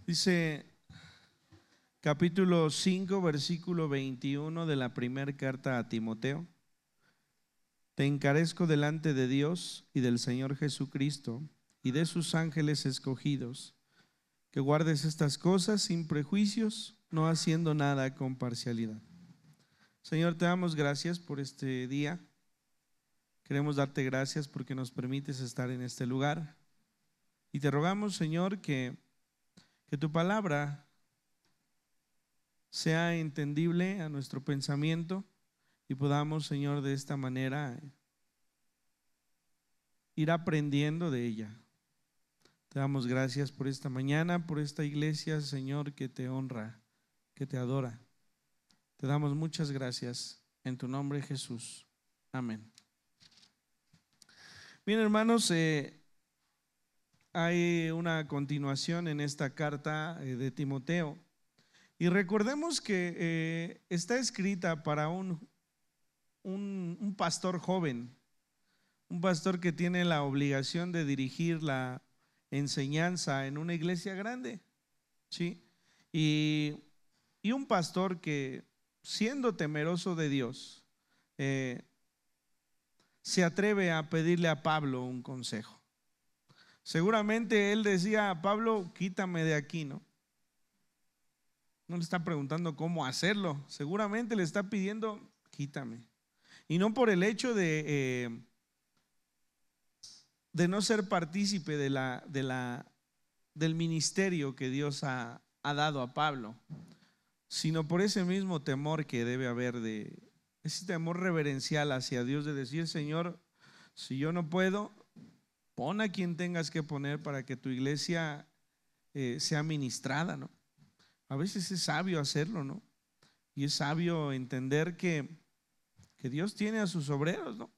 Dice capítulo 5, versículo 21 de la primera carta a Timoteo: Te encarezco delante de Dios y del Señor Jesucristo y de sus ángeles escogidos, que guardes estas cosas sin prejuicios, no haciendo nada con parcialidad. Señor, te damos gracias por este día. Queremos darte gracias porque nos permites estar en este lugar. Y te rogamos, Señor, que tu palabra sea entendible a nuestro pensamiento y podamos, Señor, de esta manera ir aprendiendo de ella. Te damos gracias por esta mañana, por esta iglesia, Señor, que te honra, que te adora. Te damos muchas gracias en tu nombre, Jesús. Amén. Bien, hermanos, hay una continuación en esta carta de Timoteo. Y recordemos que está escrita para un pastor joven, un pastor que tiene la obligación de dirigir la enseñanza en una iglesia grande, ¿sí? Y un pastor que, siendo temeroso de Dios, se atreve a pedirle a Pablo un consejo. Seguramente él decía a Pablo: quítame de aquí, ¿no? No le está preguntando cómo hacerlo, seguramente le está pidiendo: quítame. Y no por el hecho de no ser partícipe del ministerio que Dios ha dado a Pablo, sino por ese mismo temor que debe haber, ese temor reverencial hacia Dios, de decir: Señor, si yo no puedo, pon a quien tengas que poner para que tu iglesia sea ministrada, ¿no? A veces es sabio hacerlo, ¿no? Y es sabio entender que Dios tiene a sus obreros, ¿no?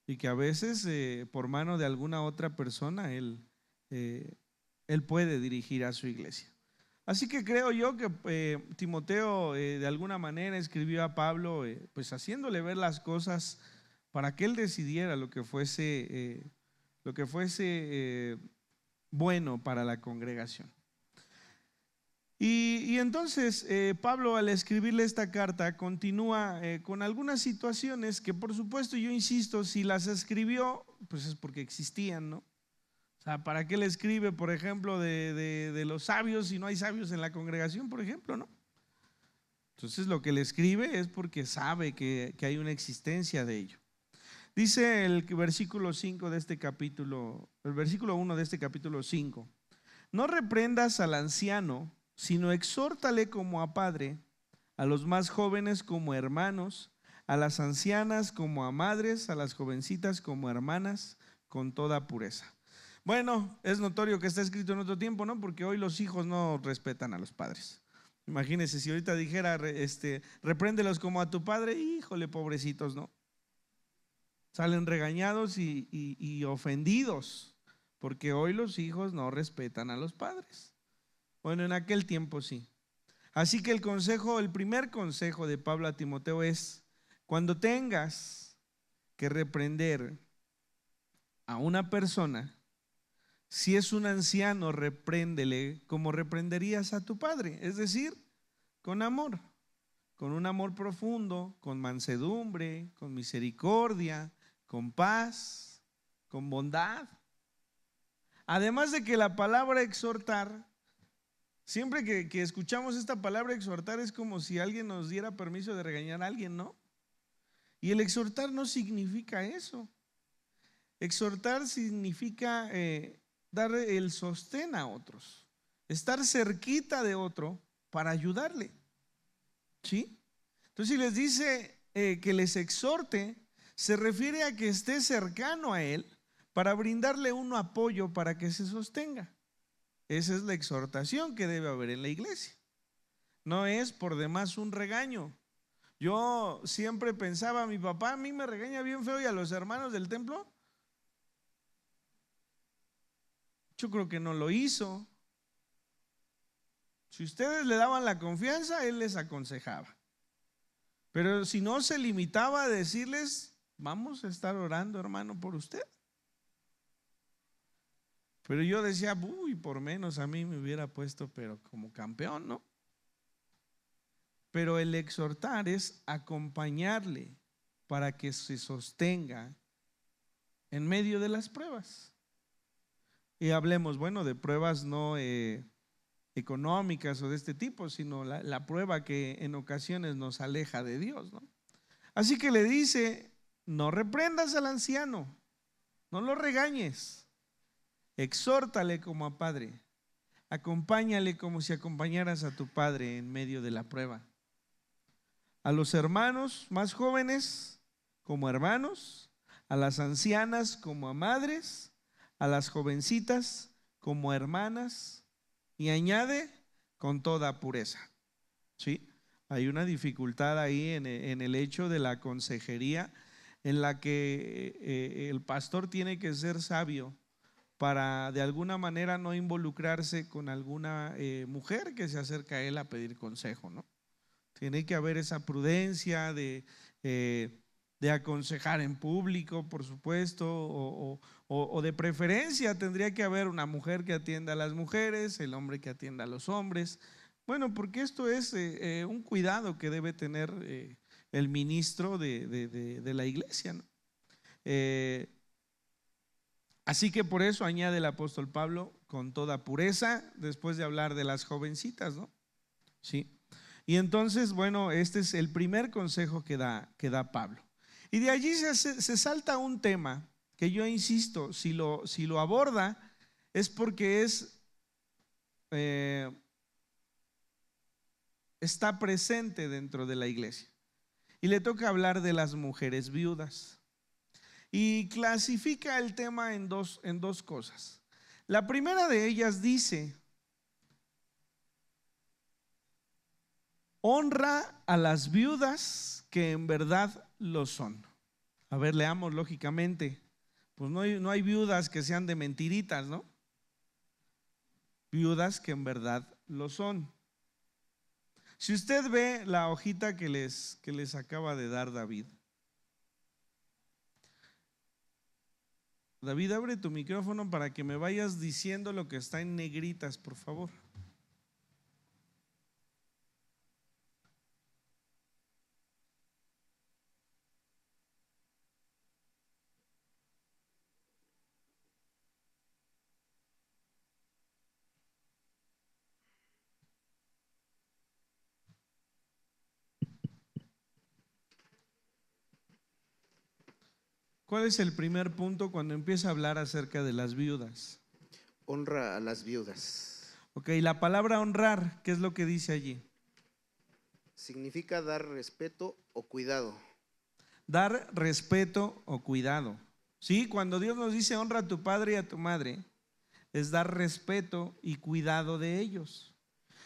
Y que a veces por mano de alguna otra persona Él puede dirigir a su iglesia. Así que creo yo que Timoteo de alguna manera escribió a Pablo pues haciéndole ver las cosas para que él decidiera lo que fuese bueno para la congregación. Y entonces Pablo, al escribirle esta carta, continúa con algunas situaciones que, por supuesto, yo insisto, si las escribió, pues es porque existían, ¿no? O sea, ¿para qué le escribe, por ejemplo, de los sabios si no hay sabios en la congregación, por ejemplo, ¿no? Entonces lo que le escribe es porque sabe que hay una existencia de ello. Dice el versículo 5 de este capítulo, el versículo 1 de este capítulo 5: No reprendas al anciano, sino exhórtale como a padre, a los más jóvenes como hermanos, a las ancianas como a madres, a las jovencitas como hermanas, con toda pureza. Bueno, es notorio que está escrito en otro tiempo, ¿no? Porque hoy los hijos no respetan a los padres. Imagínense si ahorita dijera, repréndelos como a tu padre, híjole, pobrecitos, ¿no? Salen regañados y ofendidos, porque hoy los hijos no respetan a los padres. Bueno, en aquel tiempo sí. Así que el primer consejo de Pablo a Timoteo es: cuando tengas que reprender a una persona, si es un anciano, repréndele como reprenderías a tu padre, es decir, con amor, con un amor profundo, con mansedumbre, con misericordia, con paz, con bondad. Además de que la palabra exhortar, siempre que escuchamos esta palabra exhortar, es como si alguien nos diera permiso de regañar a alguien, ¿no? Y el exhortar no significa eso. Exhortar significa dar el sostén a otros, estar cerquita de otro para ayudarle, ¿sí? Entonces, si les dice que les exhorte, se refiere a que esté cercano a él para brindarle un apoyo para que se sostenga. Esa es la exhortación que debe haber en la iglesia. No es por demás un regaño. Yo siempre pensaba, mi papá a mí me regaña bien feo, y a los hermanos del templo, yo creo que no lo hizo. Si ustedes le daban la confianza, él les aconsejaba. Pero si no, se limitaba a decirles: vamos a estar orando, hermano, por usted. Pero yo decía, uy, por menos a mí me hubiera puesto, pero como campeón, ¿no? Pero el exhortar es acompañarle para que se sostenga en medio de las pruebas. Y hablemos, bueno, de pruebas no económicas o de este tipo, sino la prueba que en ocasiones nos aleja de Dios, ¿no? Así que le dice, no reprendas al anciano, no lo regañes, exhórtale como a padre, acompáñale como si acompañaras a tu padre en medio de la prueba. A los hermanos más jóvenes como hermanos, a las ancianas como a madres, a las jovencitas como hermanas, y añade con toda pureza. ¿Sí? Hay una dificultad ahí en el hecho de la consejería, en la que el pastor tiene que ser sabio para de alguna manera no involucrarse con alguna mujer que se acerca a él a pedir consejo, ¿no? Tiene que haber esa prudencia de aconsejar en público, por supuesto, o de preferencia tendría que haber una mujer que atienda a las mujeres, el hombre que atienda a los hombres. Bueno, porque esto es un cuidado que debe tener el ministro de la iglesia, ¿no? Así que por eso añade el apóstol Pablo con toda pureza, después de hablar de las jovencitas, ¿no? Sí. Y entonces, bueno, este es el primer consejo que da Pablo. Y de allí se salta un tema que yo insisto, si lo aborda es porque está presente dentro de la iglesia. Y le toca hablar de las mujeres viudas. Y clasifica el tema en dos cosas. La primera de ellas dice: honra a las viudas que en verdad lo son. A ver, leamos lógicamente. Pues no hay viudas que sean de mentiritas, ¿no? Viudas que en verdad lo son. Si usted ve la hojita que les acaba de dar David. David, abre tu micrófono para que me vayas diciendo lo que está en negritas, por favor. ¿Cuál es el primer punto cuando empieza a hablar acerca de las viudas? Honra a las viudas. Ok, la palabra honrar, ¿qué es lo que dice allí? Significa dar respeto o cuidado. Dar respeto o cuidado. Sí, cuando Dios nos dice honra a tu padre y a tu madre, es dar respeto y cuidado de ellos.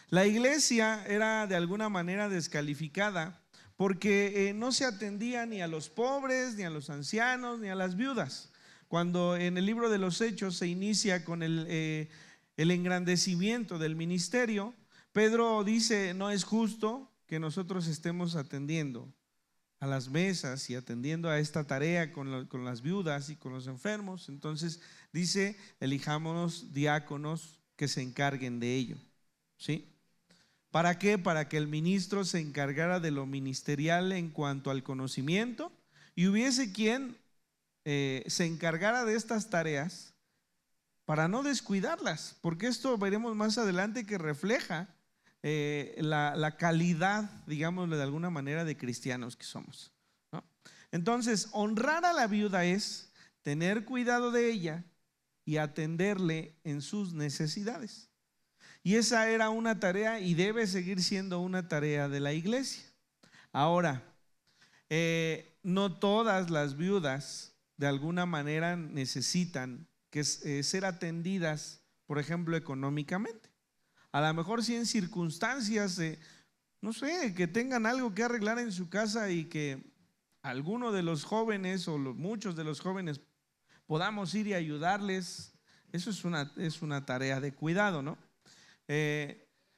La iglesia era de alguna manera descalificada porque no se atendía ni a los pobres, ni a los ancianos, ni a las viudas. Cuando en el libro de los Hechos se inicia con el engrandecimiento del ministerio, Pedro dice: no es justo que nosotros estemos atendiendo a las mesas y atendiendo a esta tarea con las viudas y con los enfermos. Entonces dice: elijámonos diáconos que se encarguen de ello. ¿Sí? ¿Para qué? Para que el ministro se encargara de lo ministerial en cuanto al conocimiento y hubiese quien se encargara de estas tareas para no descuidarlas, porque esto veremos más adelante que refleja la calidad, digámoslo de alguna manera, de cristianos que somos, ¿no? Entonces, honrar a la viuda es tener cuidado de ella y atenderle en sus necesidades. Y esa era una tarea y debe seguir siendo una tarea de la iglesia. Ahora, no todas las viudas de alguna manera necesitan ser atendidas, por ejemplo, económicamente. A lo mejor sí en circunstancias, no sé, que tengan algo que arreglar en su casa y que alguno de los jóvenes o muchos de los jóvenes podamos ir y ayudarles. Eso es una tarea de cuidado, ¿no?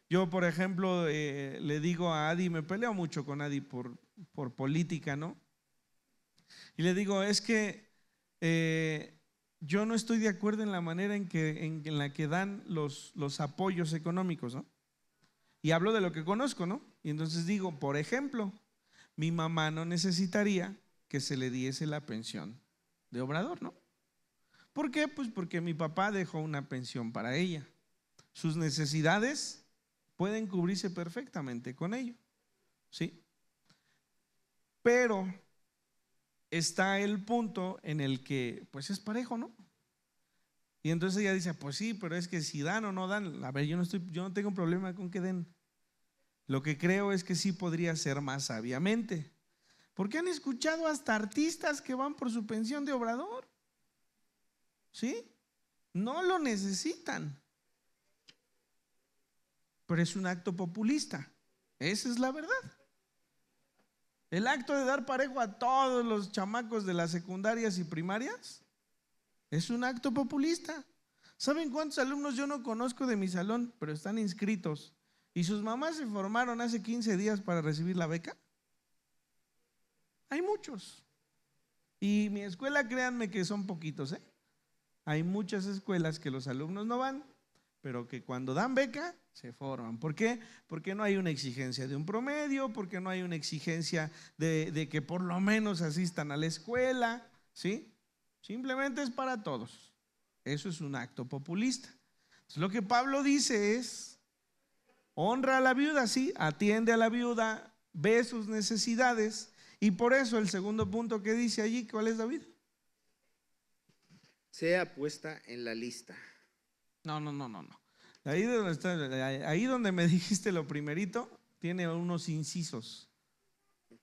Yo, por ejemplo, le digo a Adi, me peleo mucho con Adi por política, ¿no? Y le digo, es que yo no estoy de acuerdo en la manera en la que dan los apoyos económicos, ¿no? Y hablo de lo que conozco, ¿no? Y entonces digo, por ejemplo, mi mamá no necesitaría que se le diese la pensión de obrador, ¿no? ¿Por qué? Pues porque mi papá dejó una pensión para ella. Sus necesidades pueden cubrirse perfectamente con ello, ¿sí? Pero está el punto en el que pues es parejo, ¿no? Y entonces ella dice, pues sí, pero es que si dan o no dan, a ver, yo no tengo problema con que den. Lo que creo es que sí podría ser más sabiamente. Porque han escuchado hasta artistas que van por su pensión de obrador, ¿sí? No lo necesitan, pero es un acto populista. Esa es la verdad. El acto de dar parejo a todos los chamacos de las secundarias y primarias es un acto populista. ¿Saben cuántos alumnos yo no conozco de mi salón, pero están inscritos y sus mamás se formaron hace 15 días para recibir la beca? Hay muchos. Y mi escuela, créanme que son poquitos, ¿eh? Hay muchas escuelas que los alumnos no van, pero que cuando dan beca se forman. ¿Por qué? Porque no hay una exigencia de un promedio, porque no hay una exigencia de que por lo menos asistan a la escuela, ¿sí? Simplemente es para todos. Eso es un acto populista. Entonces, lo que Pablo dice es, honra a la viuda, sí, atiende a la viuda, ve sus necesidades. Y por eso el segundo punto que dice allí, ¿cuál es, David? Sea puesta en la lista. No. Ahí donde me dijiste lo primerito, tiene unos incisos.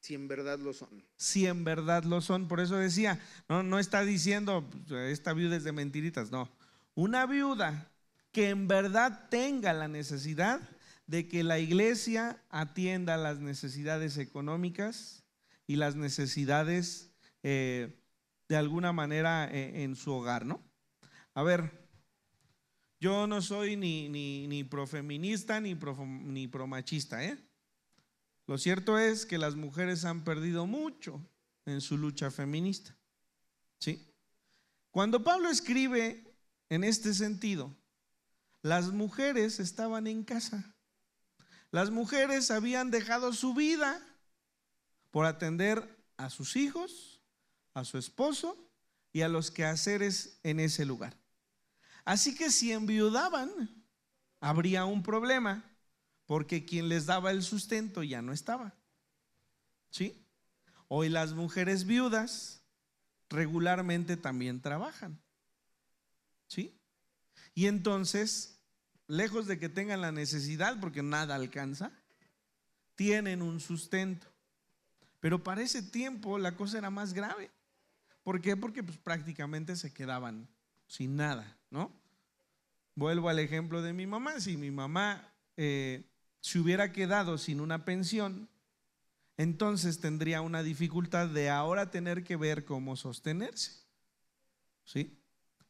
Si en verdad lo son. Si en verdad lo son. Por eso decía, no está diciendo esta viuda es de mentiritas, no. Una viuda que en verdad tenga la necesidad de que la iglesia atienda las necesidades económicas y las necesidades de alguna manera en su hogar, ¿no? A ver, yo no soy ni profeminista ni promachista, ¿eh? Lo cierto es que las mujeres han perdido mucho en su lucha feminista, ¿sí? Cuando Pablo escribe en este sentido, las mujeres estaban en casa. Las mujeres habían dejado su vida por atender a sus hijos, a su esposo y a los quehaceres en ese lugar. Así que si enviudaban, habría un problema, porque quien les daba el sustento ya no estaba, ¿sí? Hoy las mujeres viudas regularmente también trabajan, ¿sí? Y entonces, lejos de que tengan la necesidad, porque nada alcanza, tienen un sustento. Pero para ese tiempo la cosa era más grave. ¿Por qué? Porque pues prácticamente se quedaban sin nada, ¿no? Vuelvo al ejemplo de mi mamá. Si mi mamá se hubiera quedado sin una pensión, entonces tendría una dificultad de ahora tener que ver cómo sostenerse, ¿sí?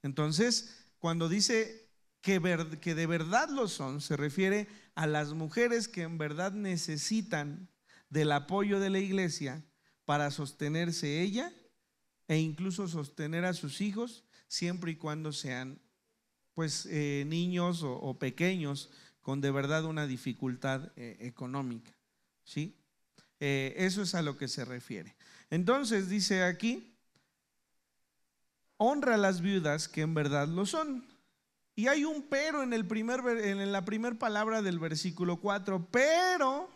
Entonces, cuando dice que de verdad lo son, se refiere a las mujeres que en verdad necesitan del apoyo de la iglesia para sostenerse ella e incluso sostener a sus hijos, siempre y cuando sean pues niños o pequeños con de verdad una dificultad económica, ¿sí? Eso es a lo que se refiere. Entonces dice aquí, honra a las viudas que en verdad lo son. Y hay un pero en la primera palabra del versículo 4, pero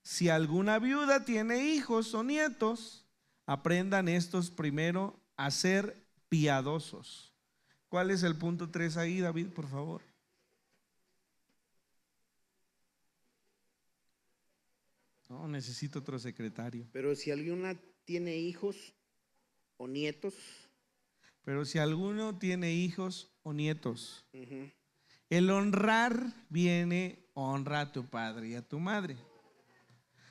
si alguna viuda tiene hijos o nietos, aprendan estos primero a ser piadosos. ¿Cuál es el punto 3 ahí, David, por favor? No, necesito otro secretario. Pero si alguna tiene hijos o nietos. Pero si alguno tiene hijos o nietos, el honrar viene, honra a tu padre y a tu madre.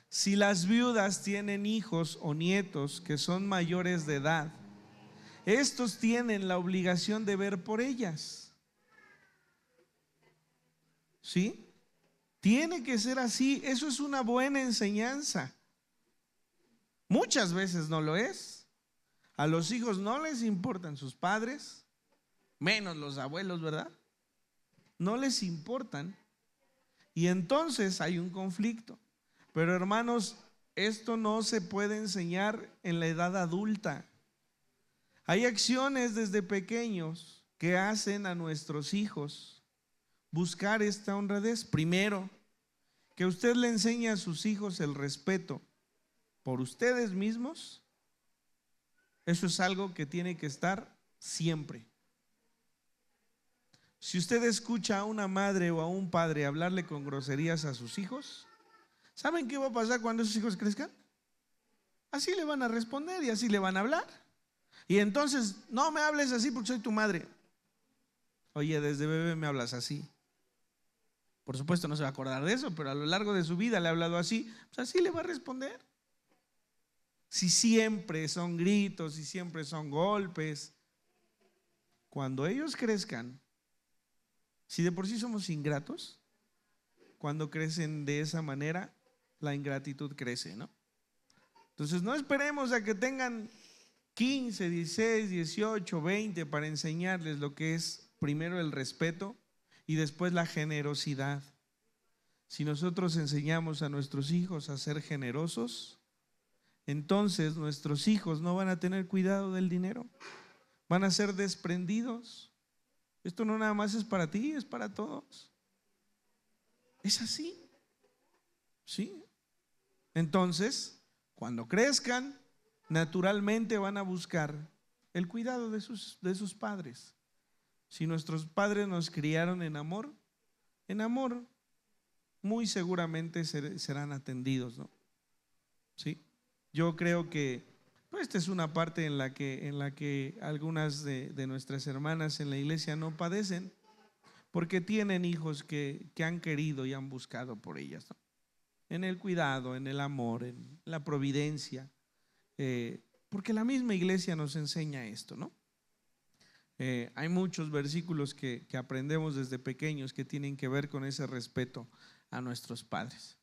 Si las viudas tienen hijos o nietos que son mayores de edad, estos tienen la obligación de ver por ellas, ¿sí? Tiene que ser así. Eso es una buena enseñanza. Muchas veces no lo es. A los hijos no les importan sus padres, menos los abuelos, ¿verdad? No les importan. Y entonces hay un conflicto. Pero hermanos, esto no se puede enseñar en la edad adulta. Hay acciones desde pequeños que hacen a nuestros hijos buscar esta honradez. Primero, que usted le enseñe a sus hijos el respeto por ustedes mismos. Eso es algo que tiene que estar siempre. Si usted escucha a una madre o a un padre hablarle con groserías a sus hijos, ¿saben qué va a pasar cuando esos hijos crezcan? Así le van a responder y así le van a hablar. Y entonces, no me hables así porque soy tu madre. Oye, desde bebé me hablas así. Por supuesto no se va a acordar de eso, pero a lo largo de su vida le ha hablado así, pues así le va a responder. Si siempre son gritos, si siempre son golpes, cuando ellos crezcan, si de por sí somos ingratos, cuando crecen de esa manera, la ingratitud crece, ¿no? Entonces no esperemos a que tengan 15, 16, 18, 20 para enseñarles lo que es primero el respeto y después la generosidad. Si nosotros enseñamos a nuestros hijos a ser generosos, entonces nuestros hijos no van a tener cuidado del dinero, van a ser desprendidos. Esto no nada más es para ti, es para todos. Es así, ¿sí? Entonces, cuando crezcan, naturalmente van a buscar el cuidado de sus padres. Si nuestros padres nos criaron en amor, muy seguramente serán atendidos, ¿no? ¿Sí? Yo creo que esta es una parte en la que algunas de nuestras hermanas en la iglesia no padecen, porque tienen hijos que han querido y han buscado por ellas, ¿no? En el cuidado, en el amor, en la providencia, porque la misma iglesia nos enseña esto, ¿no? Hay muchos versículos que aprendemos desde pequeños que tienen que ver con ese respeto a nuestros padres.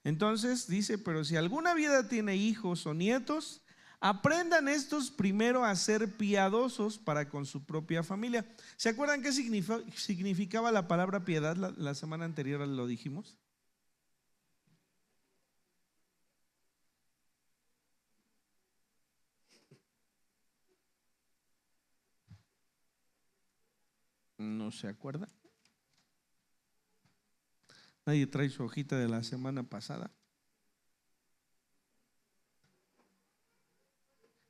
Entonces dice, pero si alguna viuda tiene hijos o nietos, aprendan estos primero a ser piadosos para con su propia familia. ¿Se acuerdan qué significaba la palabra piedad? La semana anterior lo dijimos. ¿No se acuerda? Nadie trae su hojita de la semana pasada.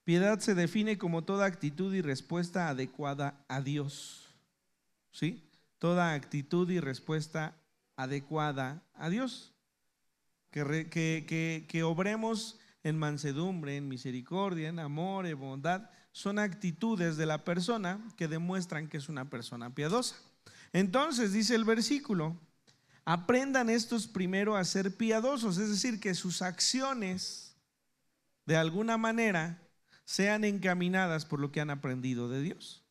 Piedad se define como toda actitud y respuesta adecuada a Dios. ¿Sí? Toda actitud y respuesta adecuada a Dios. Que obremos en mansedumbre, en misericordia, en amor, en bondad, son actitudes de la persona que demuestran que es una persona piadosa. Entonces dice el versículo, aprendan estos primero a ser piadosos, es decir, que sus acciones de alguna manera sean encaminadas por lo que han aprendido de Dios.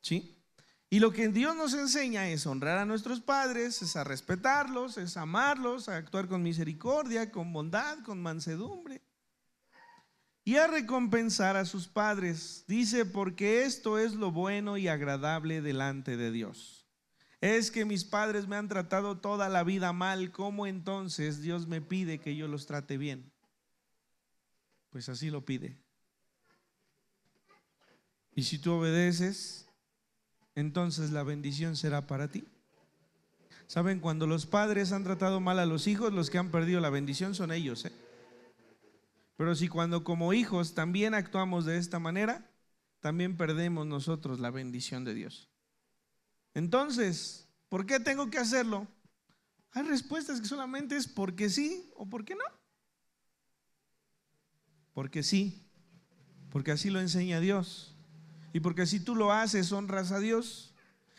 ¿Sí? Y lo que Dios nos enseña es honrar a nuestros padres, es a respetarlos, es amarlos, a actuar con misericordia, con bondad, con mansedumbre y a recompensar a sus padres. Dice, porque esto es lo bueno y agradable delante de Dios. Es que mis padres me han tratado toda la vida mal, ¿cómo entonces Dios me pide que yo los trate bien? Pues así lo pide. Y si tú obedeces, entonces la bendición será para ti. ¿Saben? Cuando los padres han tratado mal a los hijos, los que han perdido la bendición son ellos, ¿eh? Pero si cuando como hijos también actuamos de esta manera, también perdemos nosotros la bendición de Dios. Entonces, ¿por qué tengo que hacerlo? Hay respuestas que solamente es porque sí o porque no. Porque sí, porque así lo enseña Dios. Y porque si tú lo haces, honras a Dios.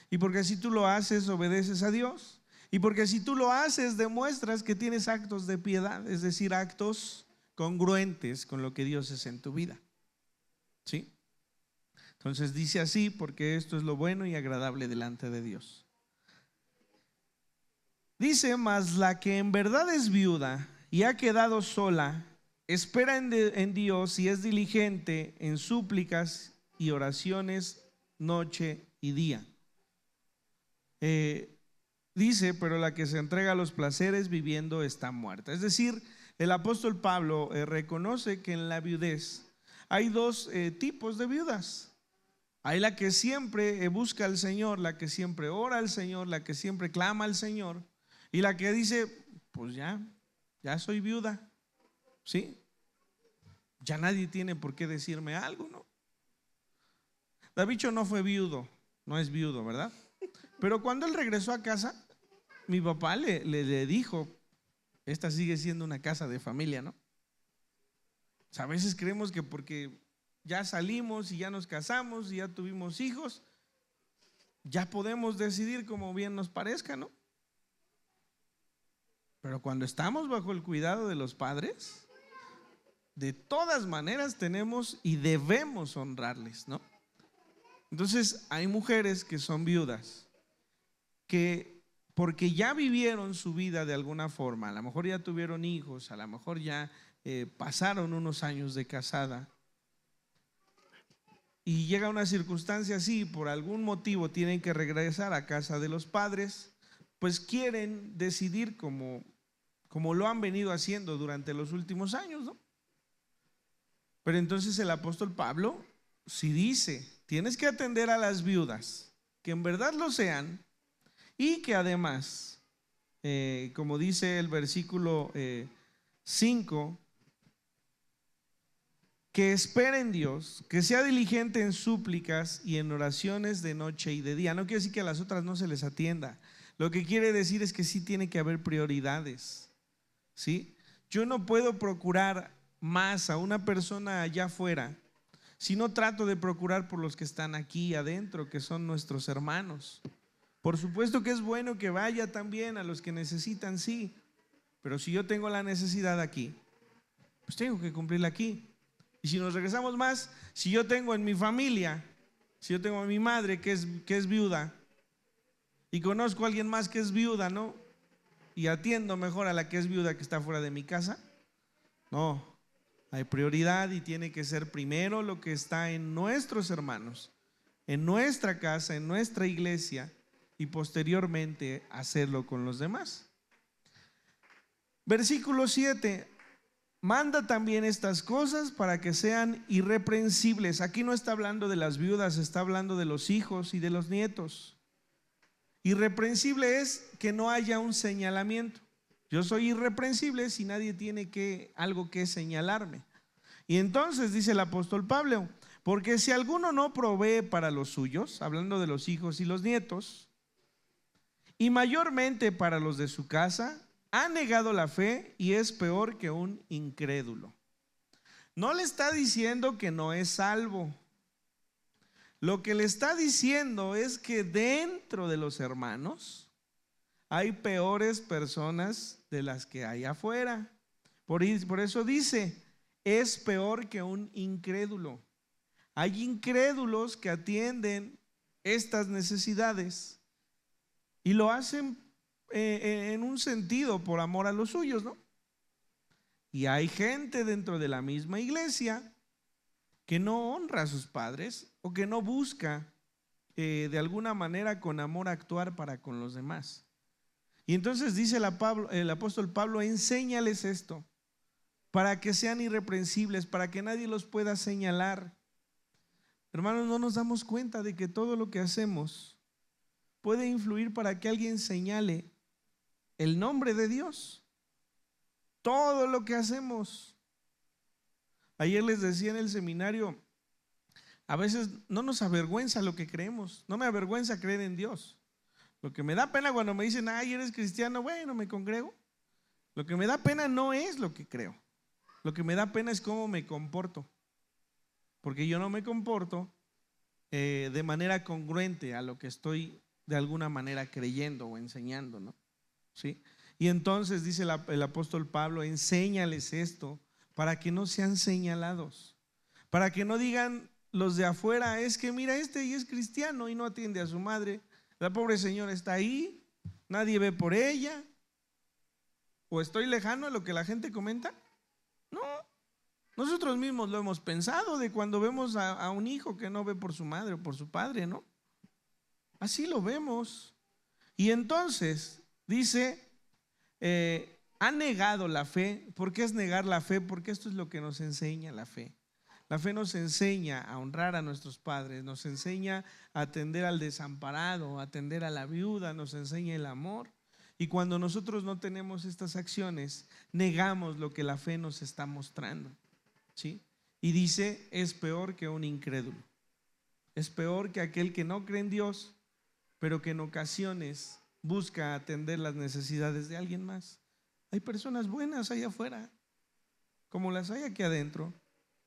Y porque si tú lo haces, obedeces a Dios. Y porque si tú lo haces, demuestras que tienes actos de piedad, es decir, actos congruentes con lo que Dios es en tu vida. ¿Sí? Entonces dice así, porque esto es lo bueno y agradable delante de Dios. Dice, mas la que en verdad es viuda y ha quedado sola espera en Dios y es diligente en súplicas y oraciones noche y día. Dice, pero la que se entrega a los placeres viviendo está muerta. Es decir, el apóstol Pablo reconoce que en la viudez hay dos tipos de viudas. Hay la que siempre busca al Señor, la que siempre ora al Señor, la que siempre clama al Señor, y la que dice, pues ya soy viuda, ¿sí? Ya nadie tiene por qué decirme algo, ¿no? Davicho no fue viudo, no es viudo, ¿verdad? Pero cuando él regresó a casa, mi papá le dijo, esta sigue siendo una casa de familia, ¿no? O sea, a veces creemos que porque ya salimos y ya nos casamos y ya tuvimos hijos, ya podemos decidir como bien nos parezca, ¿no? Pero cuando estamos bajo el cuidado de los padres, de todas maneras tenemos y debemos honrarles, ¿no? Entonces hay mujeres que son viudas, que porque ya vivieron su vida de alguna forma, a lo mejor ya tuvieron hijos, a lo mejor ya pasaron unos años de casada, y llega una circunstancia así, por algún motivo tienen que regresar a casa de los padres, pues quieren decidir como lo han venido haciendo durante los últimos años, ¿no? Pero entonces el apóstol Pablo sí dice, tienes que atender a las viudas, que en verdad lo sean, y que además, como dice el versículo 5, que espere en Dios, que sea diligente en súplicas y en oraciones de noche y de día. No quiere decir que a las otras no se les atienda. Lo que quiere decir es que sí tiene que haber prioridades, ¿sí? Yo no puedo procurar más a una persona allá afuera si no trato de procurar por los que están aquí adentro, que son nuestros hermanos. Por supuesto que es bueno que vaya también a los que necesitan, sí, pero si yo tengo la necesidad aquí, pues tengo que cumplirla aquí. Y si nos regresamos más, si yo tengo en mi familia, si yo tengo a mi madre que es viuda y conozco a alguien más que es viuda, ¿no? Y atiendo mejor a la que es viuda que está fuera de mi casa, no, hay prioridad y tiene que ser primero lo que está en nuestros hermanos, en nuestra casa, en nuestra iglesia, y posteriormente hacerlo con los demás. Versículo 7, manda también estas cosas para que sean irreprensibles. Aquí no está hablando de las viudas, está hablando de los hijos y de los nietos. Irreprensible es que no haya un señalamiento. Yo soy irreprensible si nadie tiene algo que señalarme. Y entonces dice el apóstol Pablo, porque si alguno no provee para los suyos, hablando de los hijos y los nietos, y mayormente para los de su casa, ha negado la fe y es peor que un incrédulo. No le está diciendo que no es salvo. Lo que le está diciendo es que dentro de los hermanos hay peores personas de las que hay afuera. Por eso dice, es peor que un incrédulo. Hay incrédulos que atienden estas necesidades y lo hacen en un sentido por amor a los suyos, ¿no? Y hay gente dentro de la misma iglesia que no honra a sus padres o que no busca de alguna manera con amor actuar para con los demás. Y entonces dice el apóstol Pablo, enséñales esto para que sean irreprensibles, para que nadie los pueda señalar. Hermanos, no nos damos cuenta de que todo lo que hacemos puede influir para que alguien señale el nombre de Dios. Todo lo que hacemos. Ayer les decía en el seminario, a veces no nos avergüenza lo que creemos. No me avergüenza creer en Dios. Lo que me da pena cuando me dicen, ay, eres cristiano, bueno, me congrego. Lo que me da pena no es lo que creo. Lo que me da pena es cómo me comporto. Porque yo no me comporto de manera congruente a lo que estoy de alguna manera creyendo o enseñando, ¿no? ¿Sí? Y entonces dice el apóstol Pablo, enséñales esto para que no sean señalados, para que no digan los de afuera, es que mira, y es cristiano y no atiende a su madre, la pobre señora está ahí, nadie ve por ella, o estoy lejano a lo que la gente comenta. No, Nosotros mismos lo hemos pensado de cuando vemos a un hijo que no ve por su madre o por su padre, ¿no? Así lo vemos. Y entonces dice, ha negado la fe. ¿Por qué es negar la fe? Porque esto es lo que nos enseña la fe. La fe nos enseña a honrar a nuestros padres, nos enseña a atender al desamparado, a atender a la viuda, nos enseña el amor. Y cuando nosotros no tenemos estas acciones, negamos lo que la fe nos está mostrando, ¿sí? Y dice, es peor que un incrédulo. Es peor que aquel que no cree en Dios, pero que en ocasiones busca atender las necesidades de alguien más. Hay personas buenas allá afuera, como las hay aquí adentro.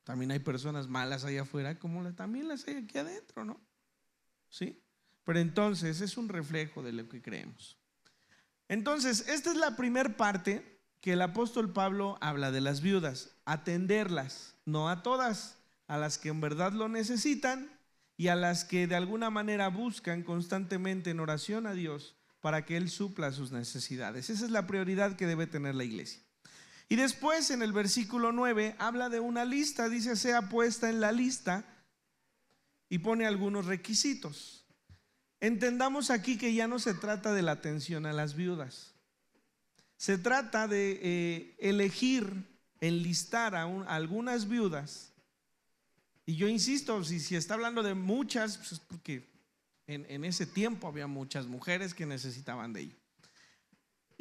También hay personas malas allá afuera, como también las hay aquí adentro, ¿no? ¿Sí? Pero entonces es un reflejo de lo que creemos. Entonces, esta es la primera parte que el apóstol Pablo habla de las viudas, atenderlas, no a todas, a las que en verdad lo necesitan y a las que de alguna manera buscan constantemente en oración a Dios para que Él supla sus necesidades. Esa es la prioridad que debe tener la iglesia. Y después en el versículo 9 habla de una lista, dice, sea puesta en la lista, y pone algunos requisitos. Entendamos aquí que ya no se trata de la atención a las viudas. Se trata de elegir, enlistar a algunas viudas. Y yo insisto, si está hablando de muchas, pues es porque en ese tiempo había muchas mujeres que necesitaban de ello.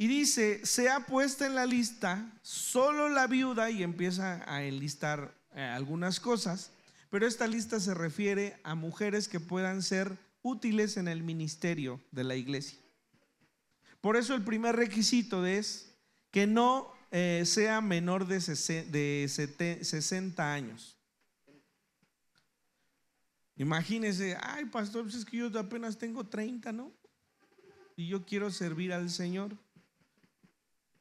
Y dice, sea puesta en la lista solo la viuda, y empieza a enlistar algunas cosas, pero esta lista se refiere a mujeres que puedan ser útiles en el ministerio de la iglesia. Por eso el primer requisito es que no sea menor de 60 años. Imagínese, ay pastor, pues es que yo apenas tengo 30, ¿no? Y yo quiero servir al Señor.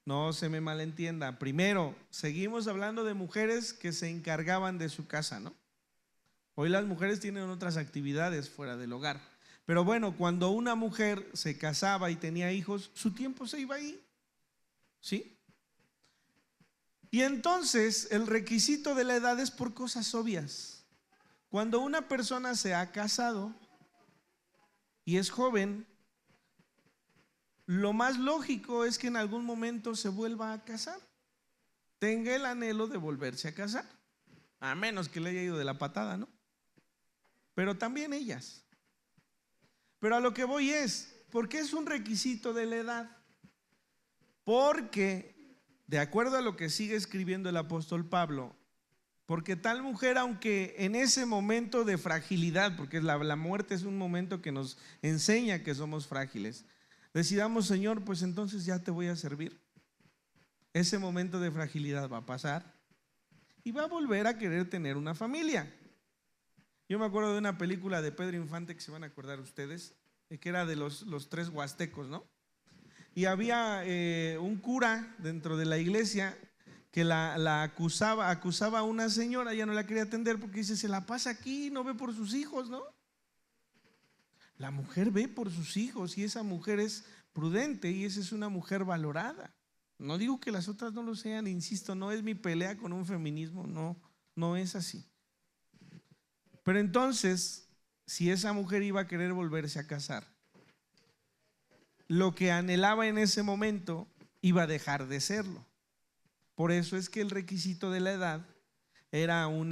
No se me malentienda. Primero, seguimos hablando de mujeres que se encargaban de su casa, ¿no? Hoy las mujeres tienen otras actividades fuera del hogar. Pero bueno, cuando una mujer se casaba y tenía hijos, su tiempo se iba ahí, ¿sí? Y entonces el requisito de la edad es por cosas obvias. Cuando una persona se ha casado y es joven, lo más lógico es que en algún momento se vuelva a casar, tenga el anhelo de volverse a casar, a menos que le haya ido de la patada, ¿no? Pero también ellas. Pero a lo que voy es, ¿por qué es un requisito de la edad? Porque, de acuerdo a lo que sigue escribiendo el apóstol Pablo, porque tal mujer, aunque en ese momento de fragilidad, porque la muerte es un momento que nos enseña que somos frágiles, decidamos, Señor, pues entonces ya te voy a servir. Ese momento de fragilidad va a pasar y va a volver a querer tener una familia. Yo me acuerdo de una película de Pedro Infante que se van a acordar ustedes, que era de los tres huastecos, ¿no? Y había un cura dentro de la iglesia que la acusaba a una señora, ya no la quería atender porque dice, se la pasa aquí, no ve por sus hijos, ¿no? La mujer ve por sus hijos y esa mujer es prudente y esa es una mujer valorada. No digo que las otras no lo sean, insisto, no es mi pelea con un feminismo, no es así. Pero entonces, si esa mujer iba a querer volverse a casar, lo que anhelaba en ese momento iba a dejar de serlo. Por eso es que el requisito de la edad era un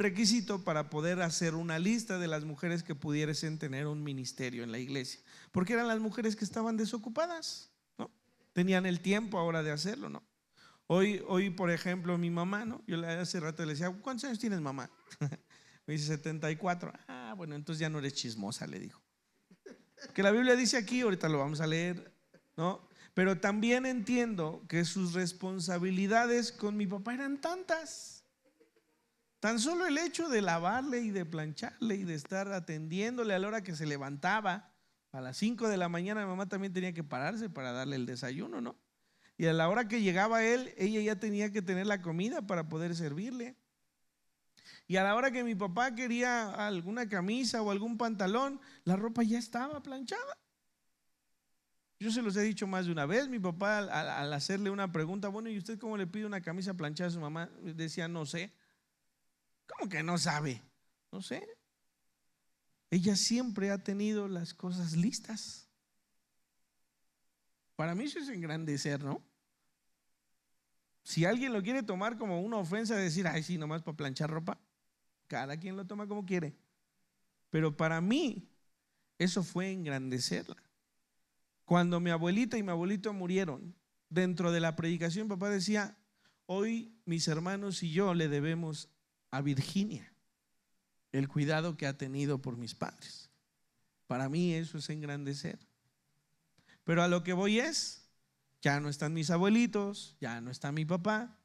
requisito para poder hacer una lista de las mujeres que pudiesen tener un ministerio en la iglesia, porque eran las mujeres que estaban desocupadas, ¿no? Tenían el tiempo ahora de hacerlo, ¿no? Hoy, por ejemplo, mi mamá, ¿no? Yo hace rato le decía, ¿cuántos años tienes, mamá? Me dice 74. Ah, bueno, entonces ya no eres chismosa, le dijo. Que la Biblia dice aquí, ahorita lo vamos a leer, ¿no? Pero también entiendo que sus responsabilidades con mi papá eran tantas. Tan solo el hecho de lavarle y de plancharle y de estar atendiéndole a la hora que se levantaba, a las 5 de la mañana, mi mamá también tenía que pararse para darle el desayuno, ¿no? Y a la hora que llegaba él, ella ya tenía que tener la comida para poder servirle. Y a la hora que mi papá quería alguna camisa o algún pantalón, la ropa ya estaba planchada. Yo se los he dicho más de una vez. Mi papá al hacerle una pregunta, bueno, ¿y usted cómo le pide una camisa planchada a su mamá? Decía, no sé. ¿Cómo que no sabe? No sé. Ella siempre ha tenido las cosas listas. Para mí eso es engrandecer, ¿no? Si alguien lo quiere tomar como una ofensa, decir, ay, sí, nomás para planchar ropa, cada quien lo toma como quiere. Pero para mí, eso fue engrandecerla. Cuando mi abuelita y mi abuelito murieron, dentro de la predicación, papá decía, hoy mis hermanos y yo le debemos a Virginia el cuidado que ha tenido por mis padres. Para mí eso es engrandecer. Pero a lo que voy es, ya no están mis abuelitos, ya no está mi papá.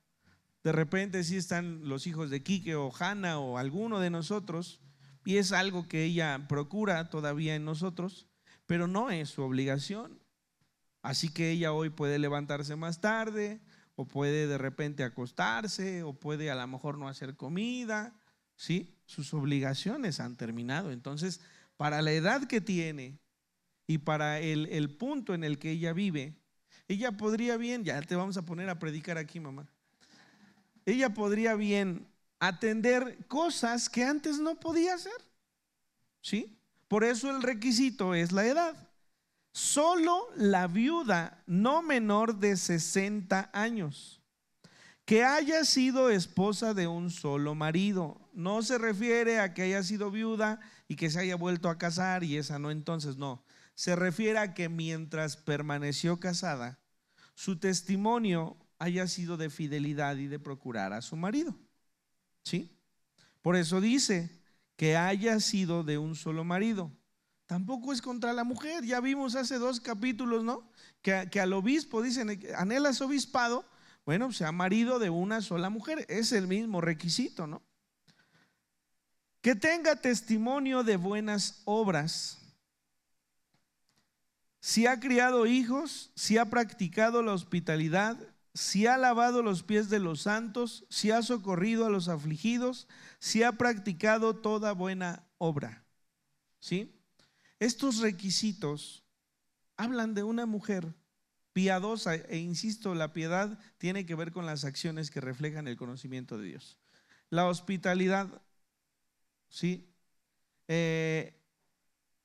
De repente sí están los hijos de Quique o Hanna o alguno de nosotros, y es algo que ella procura todavía en nosotros, pero no es su obligación. Así que ella hoy puede levantarse más tarde, o puede de repente acostarse, o puede a lo mejor no hacer comida, ¿sí? Sus obligaciones han terminado. Entonces, para la edad que tiene y para el punto en el que ella vive, ella podría bien, ya te vamos a poner a predicar aquí, mamá. Ella podría bien atender cosas que antes no podía hacer, ¿sí? Por eso el requisito es la edad. Solo la viuda no menor de 60 años que haya sido esposa de un solo marido. No se refiere a que haya sido viuda y que se haya vuelto a casar y esa no, entonces no. Se refiere a que mientras permaneció casada, su testimonio haya sido de fidelidad y de procurar a su marido, ¿sí? Por eso dice que haya sido de un solo marido. Tampoco es contra la mujer. Ya vimos hace 2 capítulos, ¿no? Que al obispo dicen, anhelas obispado, bueno, sea marido de una sola mujer. Es el mismo requisito, ¿no? Que tenga testimonio de buenas obras. Si ha criado hijos, si ha practicado la hospitalidad, si ha lavado los pies de los santos, si ha socorrido a los afligidos, si ha practicado toda buena obra, ¿sí? Estos requisitos hablan de una mujer piadosa, e insisto, la piedad tiene que ver con las acciones que reflejan el conocimiento de Dios. La hospitalidad, ¿sí? Que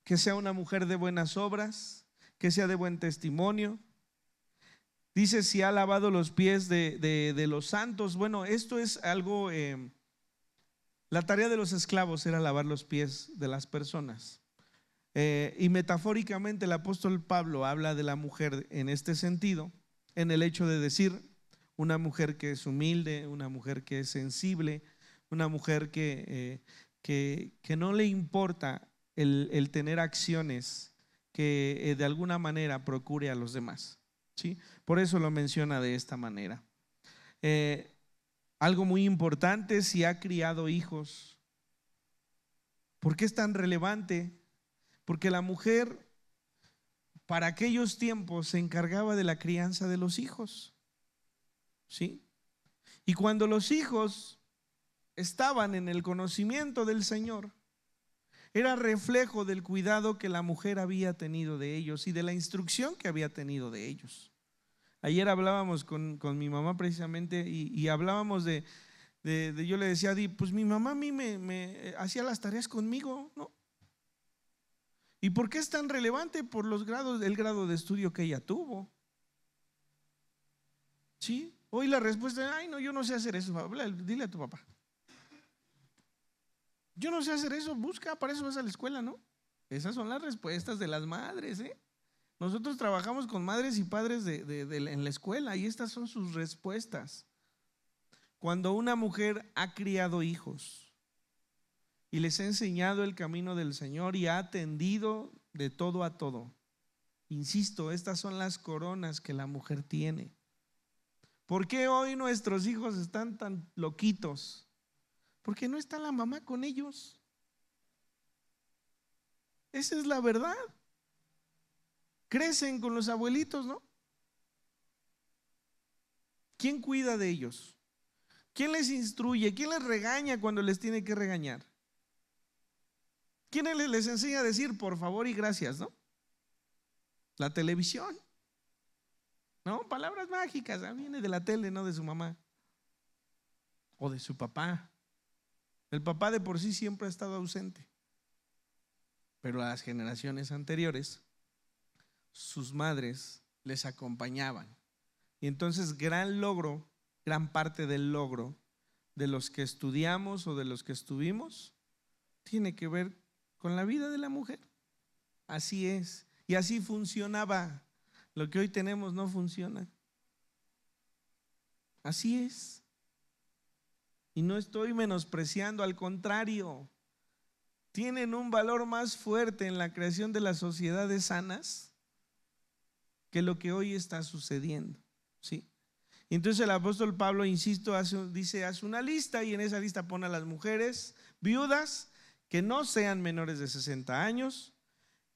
sea una mujer de buenas obras, que sea de buen testimonio. Dice si ha lavado los pies de los santos. Bueno, esto es algo, la tarea de los esclavos era lavar los pies de las personas. Y metafóricamente el apóstol Pablo habla de la mujer en este sentido, en el hecho de decir una mujer que es humilde, una mujer que es sensible, una mujer que no le importa el tener acciones que de alguna manera procure a los demás, ¿sí? Por eso lo menciona de esta manera. Algo muy importante, si ha criado hijos. ¿Por qué es tan relevante? Porque la mujer para aquellos tiempos se encargaba de la crianza de los hijos, ¿sí? Y cuando los hijos estaban en el conocimiento del Señor, era reflejo del cuidado que la mujer había tenido de ellos y de la instrucción que había tenido de ellos. Ayer hablábamos con mi mamá precisamente y hablábamos de yo le decía a Di, pues mi mamá a mí me hacía las tareas conmigo, ¿no? ¿Y por qué es tan relevante? Por los grados, el grado de estudio que ella tuvo. ¿Sí? Hoy la respuesta es, ay no, yo no sé hacer eso. Dile a tu papá. Yo no sé hacer eso, busca, para eso vas a la escuela, ¿no? Esas son las respuestas de las madres, ¿eh? Nosotros trabajamos con madres y padres en la escuela y estas son sus respuestas. Cuando una mujer ha criado hijos y les ha enseñado el camino del Señor y ha atendido de todo a todo, insisto, estas son las coronas que la mujer tiene. ¿Por qué hoy nuestros hijos están tan loquitos? Porque no está la mamá con ellos. Esa es la verdad. Crecen con los abuelitos, ¿no? ¿Quién cuida de ellos? ¿Quién les instruye? ¿Quién les regaña cuando les tiene que regañar? ¿Quién les enseña a decir por favor y gracias, no? La televisión. No, palabras mágicas, viene de la tele, no de su mamá o de su papá. El papá de por sí siempre ha estado ausente, pero a las generaciones anteriores sus madres les acompañaban. Y entonces gran parte del logro de los que estudiamos o de los que estuvimos tiene que ver con la vida de la mujer. Así es. Y así funcionaba. Lo que hoy tenemos no funciona. Así es. Y no estoy menospreciando, al contrario. Tienen un valor más fuerte en la creación de las sociedades sanas que lo que hoy está sucediendo. ¿Sí? Y entonces el apóstol Pablo, insisto, hace una lista, y en esa lista pone a las mujeres viudas que no sean menores de 60 años,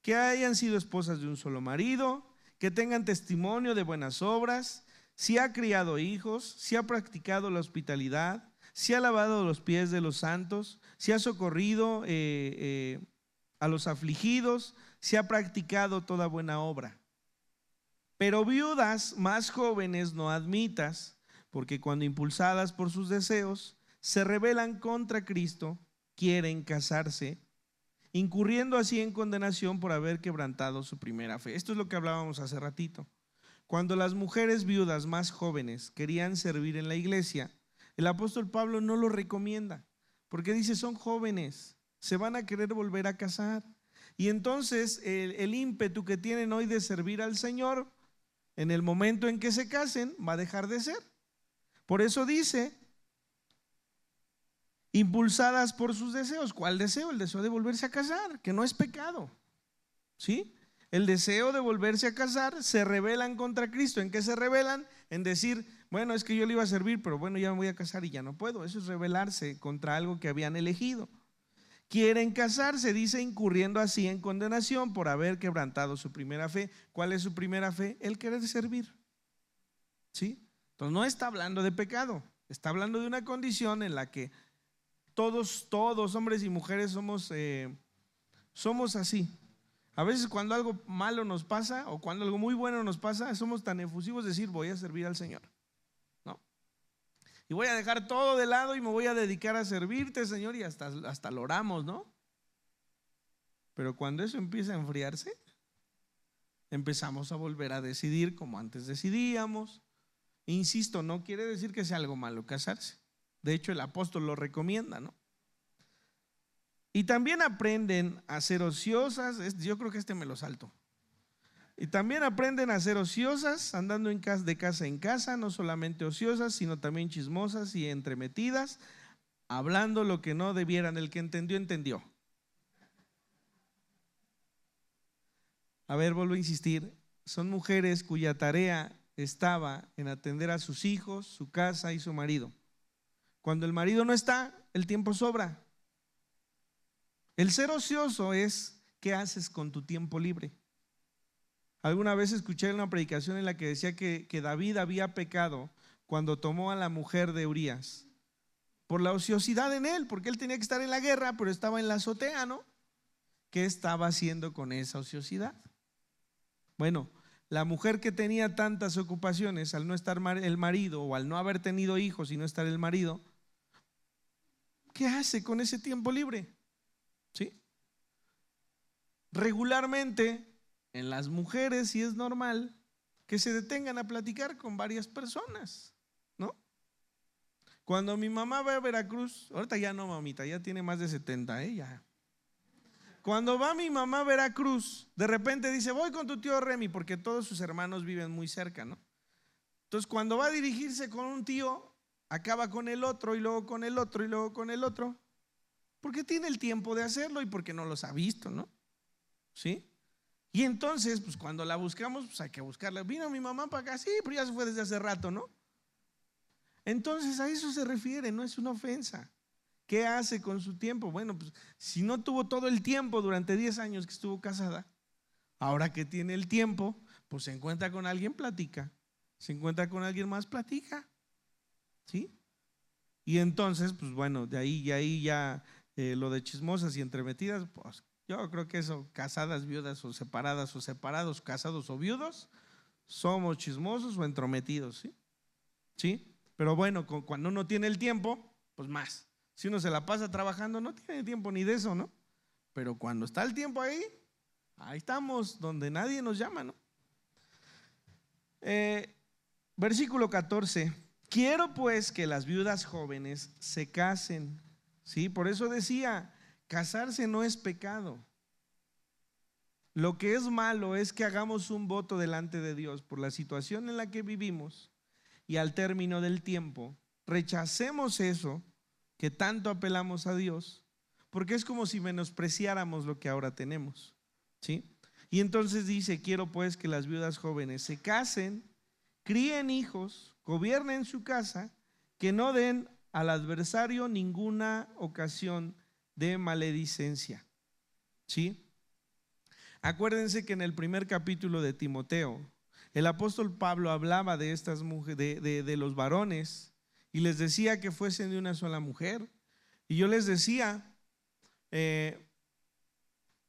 que hayan sido esposas de un solo marido, que tengan testimonio de buenas obras, si ha criado hijos, si ha practicado la hospitalidad, si ha lavado los pies de los santos, si ha socorrido a los afligidos, si ha practicado toda buena obra. Pero viudas más jóvenes no admitas, porque cuando impulsadas por sus deseos se rebelan contra Cristo, quieren casarse, incurriendo así en condenación por haber quebrantado su primera fe. Esto es lo que hablábamos hace ratito. Cuando las mujeres viudas más jóvenes querían servir en la iglesia, el apóstol Pablo no lo recomienda, porque dice: son jóvenes, se van a querer volver a casar. Y entonces el ímpetu que tienen hoy de servir al Señor, en el momento en que se casen, va a dejar de ser. Por eso dice: impulsadas por sus deseos. ¿Cuál deseo? El deseo de volverse a casar, que no es pecado. ¿Sí? El deseo de volverse a casar, se rebelan contra Cristo. ¿En qué se rebelan? En decir: bueno, es que yo le iba a servir, pero bueno, ya me voy a casar y ya no puedo. Eso es rebelarse contra algo que habían elegido. Quieren casarse, dice, incurriendo así en condenación por haber quebrantado su primera fe. ¿Cuál es su primera fe? El querer servir. ¿Sí? Entonces no está hablando de pecado, está hablando de una condición en la que todos, hombres y mujeres, somos así. A veces cuando algo malo nos pasa o cuando algo muy bueno nos pasa, somos tan efusivos de decir: voy a servir al Señor, ¿no? Y voy a dejar todo de lado y me voy a dedicar a servirte, Señor, y hasta lo oramos, ¿no? Pero cuando eso empieza a enfriarse, empezamos a volver a decidir como antes decidíamos. Insisto, no quiere decir que sea algo malo casarse. De hecho, el apóstol lo recomienda, ¿no? Y también aprenden a ser ociosas. Yo creo que este me lo salto. Y también aprenden a ser ociosas, andando de casa en casa, no solamente ociosas, sino también chismosas y entremetidas, hablando lo que no debieran. El que entendió, entendió. A ver, vuelvo a insistir. Son mujeres cuya tarea estaba en atender a sus hijos, su casa y su marido. Cuando el marido no está, el tiempo sobra. El ser ocioso es: ¿qué haces con tu tiempo libre? Alguna vez escuché una predicación en la que decía que David había pecado cuando tomó a la mujer de Urías por la ociosidad en él, porque él tenía que estar en la guerra, pero estaba en la azotea, ¿no? ¿Qué estaba haciendo con esa ociosidad? Bueno, la mujer que tenía tantas ocupaciones, al no estar el marido, o al no haber tenido hijos y no estar el marido, ¿qué hace con ese tiempo libre? ¿Sí? Regularmente en las mujeres sí es normal que se detengan a platicar con varias personas, ¿no? Cuando mi mamá va a Veracruz, ahorita ya no, mamita, ya tiene más de 70, ya. Cuando va mi mamá a Veracruz, de repente dice: voy con tu tío Remy, porque todos sus hermanos viven muy cerca, ¿no? Entonces cuando va a dirigirse con un tío, acaba con el otro y luego con el otro y luego con el otro, porque tiene el tiempo de hacerlo y porque no los ha visto, ¿no? ¿Sí? Y entonces, pues cuando la buscamos, pues hay que buscarla. Vino mi mamá para acá, sí, pero ya se fue desde hace rato, ¿no? Entonces a eso se refiere, no es una ofensa. ¿Qué hace con su tiempo? Bueno, pues si no tuvo todo el tiempo durante 10 años que estuvo casada, ahora que tiene el tiempo, pues se encuentra con alguien, platica. Se encuentra con alguien más, platica. ¿Sí? Y entonces, pues bueno, de ahí ya lo de chismosas y entremetidas, pues Yo creo que eso, casadas, viudas o separados, casados o viudos, somos chismosos o entrometidos, ¿sí? ¿Sí? Pero bueno, cuando uno tiene el tiempo, pues más. Si uno se la pasa trabajando, no tiene tiempo ni de eso, ¿no? Pero cuando está el tiempo ahí estamos donde nadie nos llama, ¿no? Versículo 14. Quiero pues que las viudas jóvenes se casen, ¿sí? Por eso decía, casarse no es pecado. Lo que es malo es que hagamos un voto delante de Dios por la situación en la que vivimos y al término del tiempo rechacemos eso que tanto apelamos a Dios, porque es como si menospreciáramos lo que ahora tenemos, ¿sí? Y entonces dice, quiero pues que las viudas jóvenes se casen, críen hijos, gobiernen su casa, que no den al adversario ninguna ocasión de maledicencia, ¿sí? Acuérdense que en el primer capítulo de Timoteo, el apóstol Pablo hablaba de estas mujeres, de los varones, y les decía que fuesen de una sola mujer. Y yo les decía,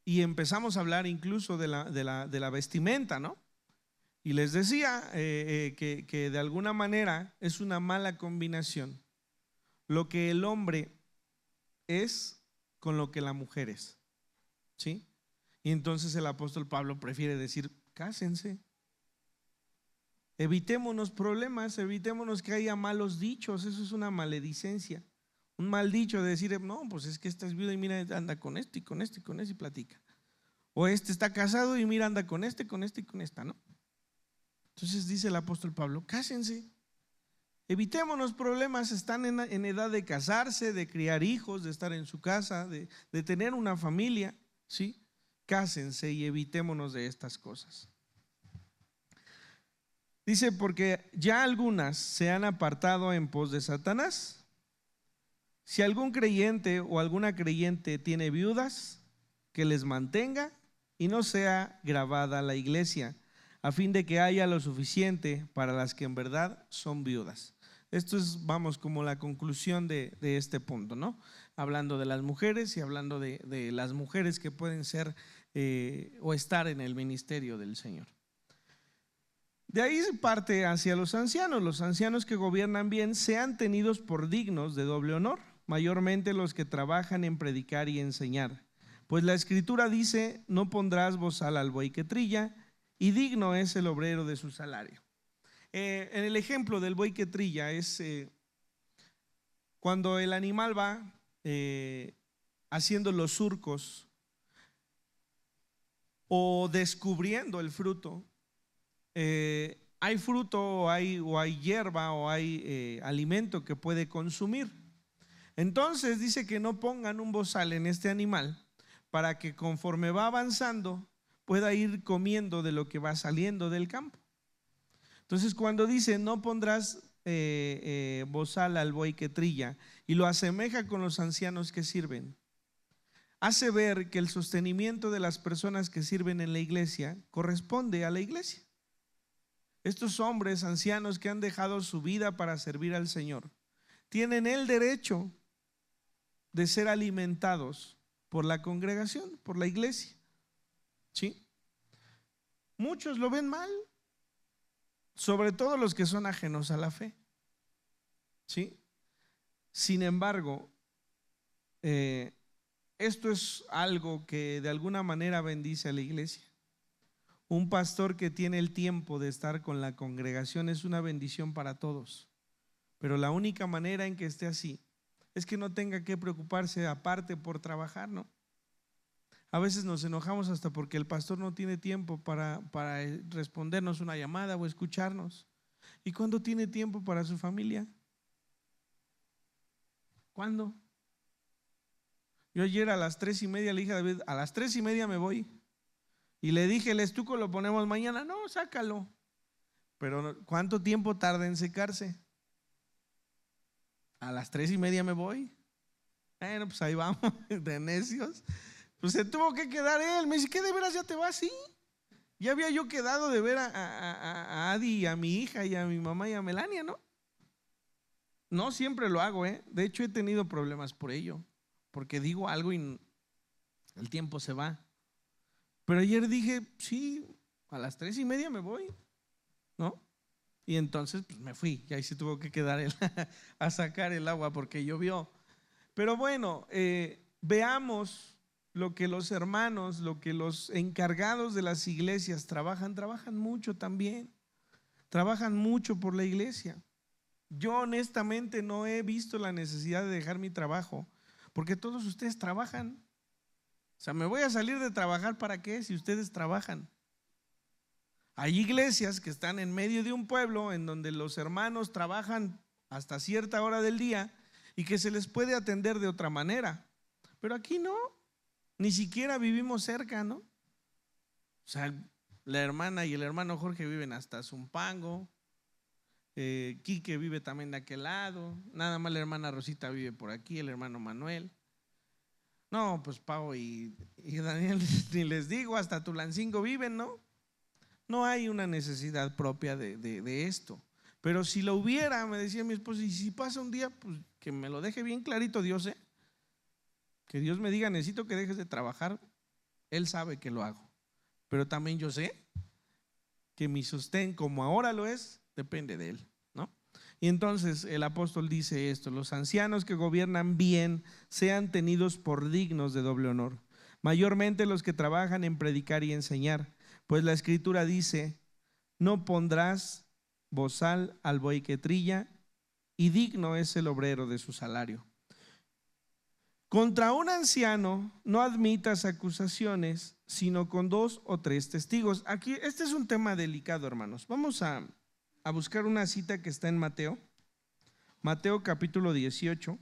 y empezamos a hablar incluso de la vestimenta, ¿no? Y les decía que de alguna manera es una mala combinación lo que el hombre es con lo que la mujer es, ¿sí? Y entonces el apóstol Pablo prefiere decir, cásense, evitémonos problemas, evitémonos que haya malos dichos. Eso es una maledicencia, un mal dicho de decir, no, pues es que esta es viuda y mira, anda con este y con este y con este y platica. O este está casado y mira, anda con este y con esta, ¿no? Entonces dice el apóstol Pablo, cásense, evitémonos problemas. Están en edad de casarse, de criar hijos, de estar en su casa, de tener una familia, ¿sí? Cásense y evitémonos de estas cosas. Dice, porque ya algunas se han apartado en pos de Satanás. Si algún creyente o alguna creyente tiene viudas, que les mantenga y no sea gravada la iglesia, a fin de que haya lo suficiente para las que en verdad son viudas. Esto es, vamos, como la conclusión de este punto, ¿no? Hablando de las mujeres y hablando de las mujeres que pueden ser o estar en el ministerio del Señor. De ahí se parte hacia los ancianos que gobiernan bien sean tenidos por dignos de doble honor, mayormente los que trabajan en predicar y enseñar. Pues la escritura dice, no pondrás bozal al buey que trilla, y digno es el obrero de su salario. En el ejemplo del buey que trilla es cuando el animal va haciendo los surcos o descubriendo el fruto. Hay fruto o hay hierba o hay alimento que puede consumir. Entonces dice que no pongan un bozal en este animal para que conforme va avanzando pueda ir comiendo de lo que va saliendo del campo. Entonces cuando dice no pondrás bozal al buey que trilla y lo asemeja con los ancianos que sirven, hace ver que el sostenimiento de las personas que sirven en la iglesia corresponde a la iglesia. Estos hombres ancianos que han dejado su vida para servir al Señor tienen el derecho de ser alimentados por la congregación, por la iglesia, ¿sí? Muchos lo ven mal, sobre todo los que son ajenos a la fe, ¿sí? Sin embargo, esto es algo que de alguna manera bendice a la iglesia. Un pastor que tiene el tiempo de estar con la congregación es una bendición para todos, pero la única manera en que esté así es que no tenga que preocuparse aparte por trabajar, ¿no? A veces nos enojamos hasta porque el pastor no tiene tiempo para respondernos una llamada o escucharnos. ¿Y cuándo tiene tiempo para su familia? ¿Cuándo? Yo ayer a las 3:30 le dije a David, a las 3:30 me voy. Y le dije, el estuco lo ponemos mañana. No, sácalo. Pero ¿cuánto tiempo tarda en secarse? A las 3:30 me voy. Bueno, pues ahí vamos, de necios. Pues se tuvo que quedar él. Me dice, ¿qué de veras ya te vas? Sí. Ya había yo quedado de ver a Adi y a mi hija y a mi mamá y a Melania, ¿no? No siempre lo hago, ¿eh? De hecho he tenido problemas por ello, porque digo algo y el tiempo se va. Pero ayer dije, sí, a las 3:30 me voy, ¿no? Y entonces pues me fui, y ahí se tuvo que quedar a sacar el agua porque llovió. Pero bueno, veamos lo que los hermanos, lo que los encargados de las iglesias trabajan mucho también, trabajan mucho por la iglesia. Yo honestamente no he visto la necesidad de dejar mi trabajo, porque todos ustedes trabajan. O sea, me voy a salir de trabajar ¿para qué? Si ustedes trabajan. Hay iglesias que están en medio de un pueblo en donde los hermanos trabajan hasta cierta hora del día y que se les puede atender de otra manera. Pero aquí no, ni siquiera vivimos cerca, ¿no? O sea, la hermana y el hermano Jorge viven hasta Zumpango, Quique vive también de aquel lado, nada más la hermana Rosita vive por aquí, el hermano Manuel. No, pues Pau y Daniel, ni les digo, hasta Tulancingo viven, ¿no? No hay una necesidad propia de esto. Pero si lo hubiera, me decía mi esposo, y si pasa un día, pues que me lo deje bien clarito Dios, que Dios me diga, necesito que dejes de trabajar. Él sabe que lo hago. Pero también yo sé que mi sostén, como ahora lo es, depende de Él, ¿no? Y entonces el apóstol dice esto: los ancianos que gobiernan bien sean tenidos por dignos de doble honor, mayormente los que trabajan en predicar y enseñar. Pues la escritura dice: no pondrás bozal al buey que trilla, y digno es el obrero de su salario. Contra un anciano no admitas acusaciones, sino con 2 o 3 testigos. Aquí, este es un tema delicado, hermanos. Vamos a buscar una cita que está en Mateo capítulo 18.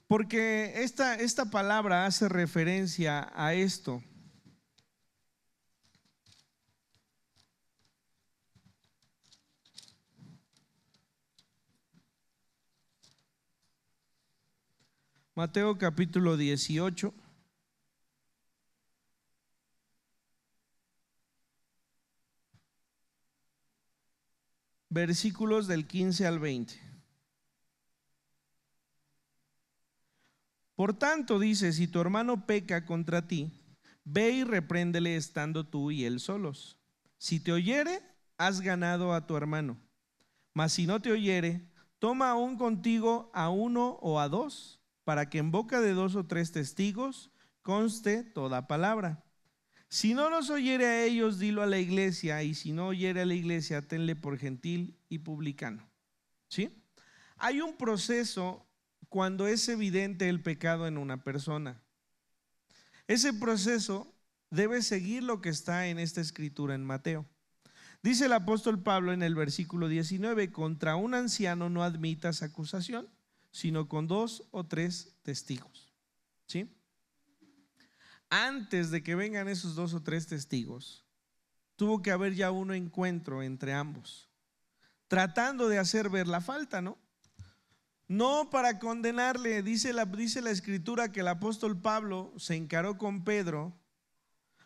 Porque esta palabra hace referencia a esto. Mateo capítulo 18. Versículos del 15 al 20. Por tanto, dice, si tu hermano peca contra ti, ve y repréndele estando tú y él solos. Si te oyere, has ganado a tu hermano. Mas si no te oyere, toma aún contigo a 1 o a 2, para que en boca de 2 o 3 testigos conste toda palabra. Si no los oyere a ellos, dilo a la iglesia, y si no oyere a la iglesia, tenle por gentil y publicano. ¿Sí? Hay un proceso cuando es evidente el pecado en una persona. Ese proceso debe seguir lo que está en esta escritura en Mateo. Dice el apóstol Pablo en el versículo 19: contra un anciano no admitas acusación, sino con 2 o 3 testigos. ¿Sí? Antes de que vengan esos 2 o 3 testigos, tuvo que haber ya un encuentro entre ambos, tratando de hacer ver la falta, ¿no? No para condenarle. Dice la escritura que el apóstol Pablo se encaró con Pedro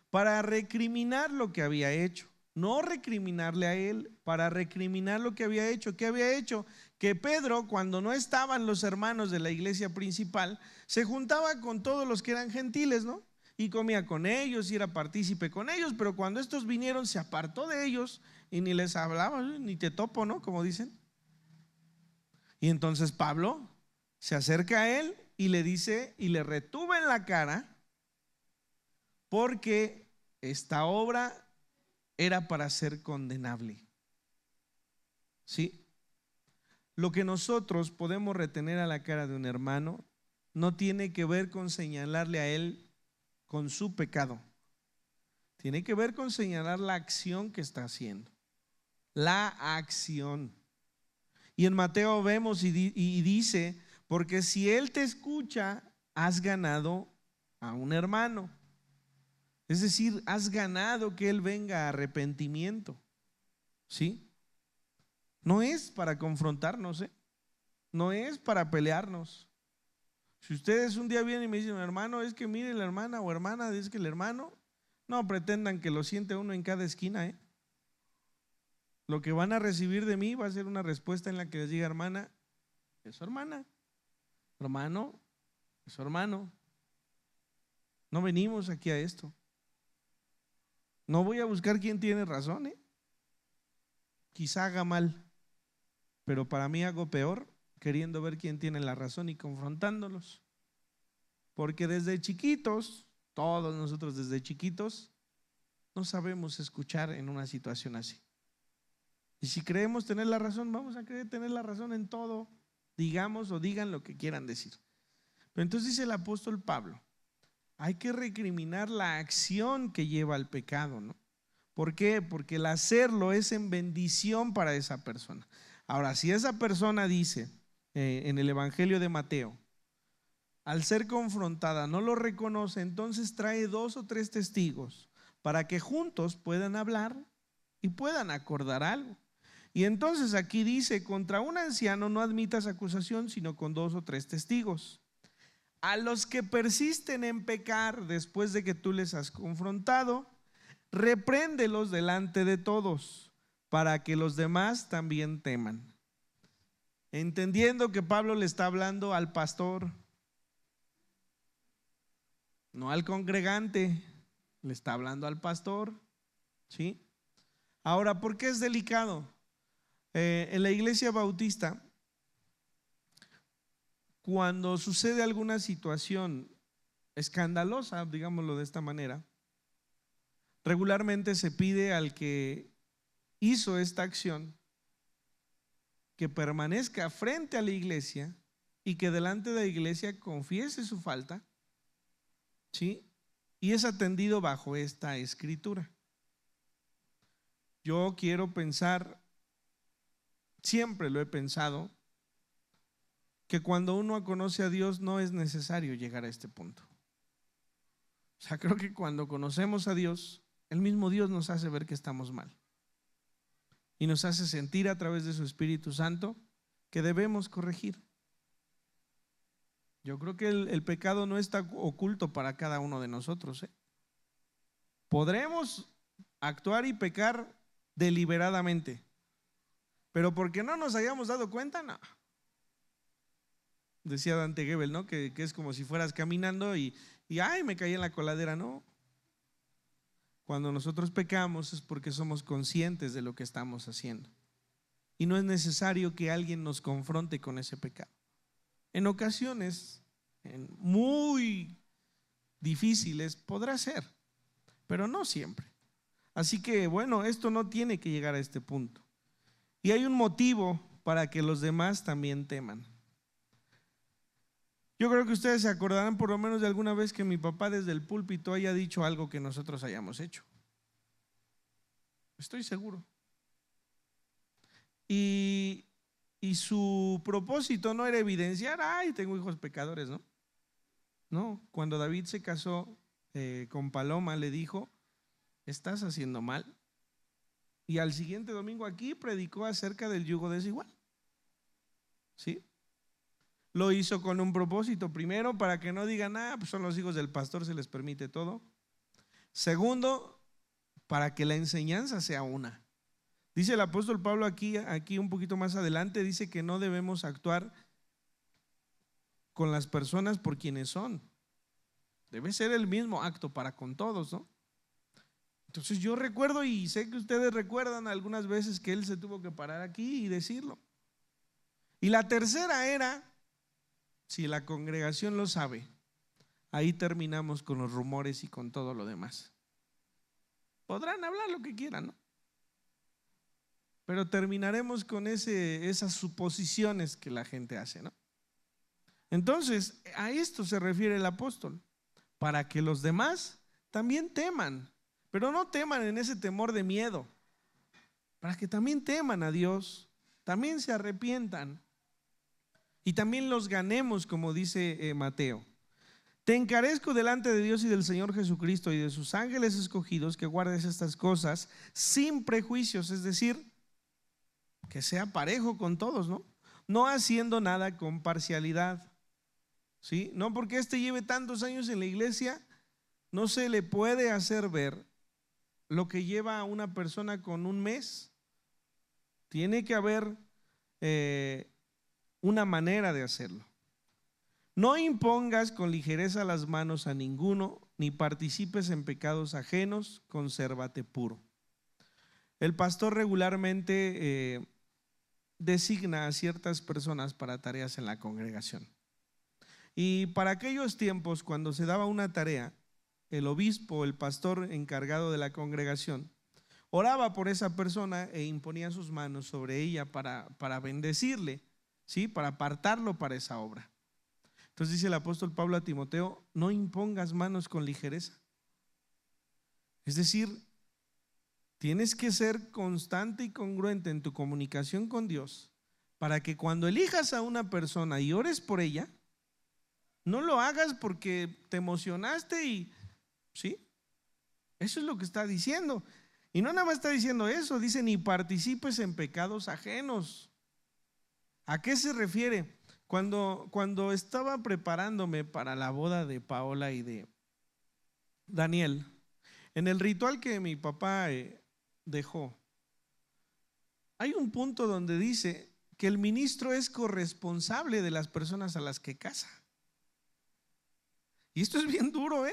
para recriminar lo que había hecho. No recriminarle a él, para recriminar lo que había hecho. ¿Qué había hecho? Que Pedro, cuando no estaban los hermanos de la iglesia principal, se juntaba con todos los que eran gentiles, ¿no? Y comía con ellos y era partícipe con ellos, pero cuando estos vinieron se apartó de ellos y ni les hablaba, ni te topo, ¿no? Como dicen. Y entonces Pablo se acerca a él y le dice, y le retuvo en la cara, porque esta obra era para ser condenable. ¿Sí? Lo que nosotros podemos retener a la cara de un hermano no tiene que ver con señalarle a él con su pecado. Tiene que ver con señalar la acción que está haciendo. La acción. Y en Mateo vemos y dice: porque si él te escucha, has ganado a un hermano. Es decir, has ganado que él venga a arrepentimiento. ¿Sí? No es para confrontarnos, no es para pelearnos. Si ustedes un día vienen y me dicen: hermano, es que mire la hermana, o hermana, es que el hermano, no pretendan que lo siente uno en cada esquina, Lo que van a recibir de mí va a ser una respuesta en la que les diga: hermana, es su hermana, hermano, es su hermano. No venimos aquí a esto. No voy a buscar quién tiene razón, quizá haga mal, pero para mí hago peor queriendo ver quién tiene la razón y confrontándolos. Porque desde chiquitos, todos nosotros desde chiquitos, no sabemos escuchar en una situación así. Y si creemos tener la razón, vamos a creer tener la razón en todo, digamos o digan lo que quieran decir. Pero entonces dice el apóstol Pablo, hay que recriminar la acción que lleva al pecado, ¿no? ¿Por qué? Porque el hacerlo es en bendición para esa persona. Ahora, si esa persona dice en el Evangelio de Mateo, al ser confrontada no lo reconoce, entonces trae 2 o 3 testigos para que juntos puedan hablar y puedan acordar algo. Y entonces aquí dice: contra un anciano no admitas acusación sino con 2 o 3 testigos. A los que persisten en pecar después de que tú les has confrontado, repréndelos delante de todos, para que los demás también teman. Entendiendo que Pablo le está hablando al pastor, no al congregante, le está hablando al pastor, ¿sí? Ahora, ¿por qué es delicado? En la iglesia bautista, cuando sucede alguna situación escandalosa, digámoslo de esta manera, regularmente se pide al que hizo esta acción que permanezca frente a la iglesia y que delante de la iglesia confiese su falta, ¿sí? Y es atendido bajo esta escritura. Yo quiero pensar, siempre lo he pensado, que cuando uno conoce a Dios no es necesario llegar a este punto. O sea, creo que cuando conocemos a Dios, el mismo Dios nos hace ver que estamos mal y nos hace sentir a través de su Espíritu Santo que debemos corregir. Yo creo que el pecado no está oculto para cada uno de nosotros, Podremos actuar y pecar deliberadamente, pero porque no nos hayamos dado cuenta, no. Decía Dante Gebel, ¿no? Que es como si fueras caminando y ay, me caí en la coladera. No. Cuando nosotros pecamos es porque somos conscientes de lo que estamos haciendo y no es necesario que alguien nos confronte con ese pecado. En ocasiones muy difíciles podrá ser, pero no siempre. Así que bueno, esto no tiene que llegar a este punto. Y hay un motivo para que los demás también teman. Yo creo que ustedes se acordarán por lo menos de alguna vez que mi papá desde el púlpito haya dicho algo que nosotros hayamos hecho. Estoy seguro. Y su propósito no era evidenciar, ay, tengo hijos pecadores, ¿no? No, cuando David se casó con Paloma le dijo: estás haciendo mal. Y al siguiente domingo aquí predicó acerca del yugo desigual. ¿Sí? Lo hizo con un propósito. Primero, para que no digan, pues son los hijos del pastor, se les permite todo. Segundo, para que la enseñanza sea una. Dice el apóstol Pablo aquí un poquito más adelante, dice que no debemos actuar con las personas por quienes son. Debe ser el mismo acto para con todos, ¿no? Entonces yo recuerdo, y sé que ustedes recuerdan algunas veces que él se tuvo que parar aquí y decirlo. Y la tercera era: si la congregación lo sabe, ahí terminamos con los rumores y con todo lo demás. Podrán hablar lo que quieran, ¿no? Pero terminaremos con esas suposiciones que la gente hace, ¿no? Entonces, a esto se refiere el apóstol, para que los demás también teman, pero no teman en ese temor de miedo, para que también teman a Dios, también se arrepientan y también los ganemos, como dice Mateo. Te encarezco delante de Dios y del Señor Jesucristo y de sus ángeles escogidos que guardes estas cosas sin prejuicios, es decir, que sea parejo con todos, ¿no? No haciendo nada con parcialidad, ¿sí? No porque lleve tantos años en la iglesia, no se le puede hacer ver lo que lleva a una persona con un mes Tiene que haber una manera de hacerlo. No impongas con ligereza las manos a ninguno, ni participes en pecados ajenos, consérvate puro. El pastor regularmente designa a ciertas personas para tareas en la congregación. Y para aquellos tiempos, cuando se daba una tarea, el obispo, el pastor encargado de la congregación, oraba por esa persona e imponía sus manos sobre ella para bendecirle, ¿sí? Para apartarlo para esa obra. Entonces dice el apóstol Pablo a Timoteo: no impongas manos con ligereza. Es decir, tienes que ser constante y congruente en tu comunicación con Dios para que cuando elijas a una persona y ores por ella, no lo hagas porque te emocionaste y ¿sí? Eso es lo que está diciendo. Y no nada más está diciendo eso, dice ni participes en pecados ajenos. ¿A qué se refiere? Cuando estaba preparándome para la boda de Paola y de Daniel, en el ritual que mi papá dejó, hay un punto donde dice que el ministro es corresponsable de las personas a las que casa. Y esto es bien duro,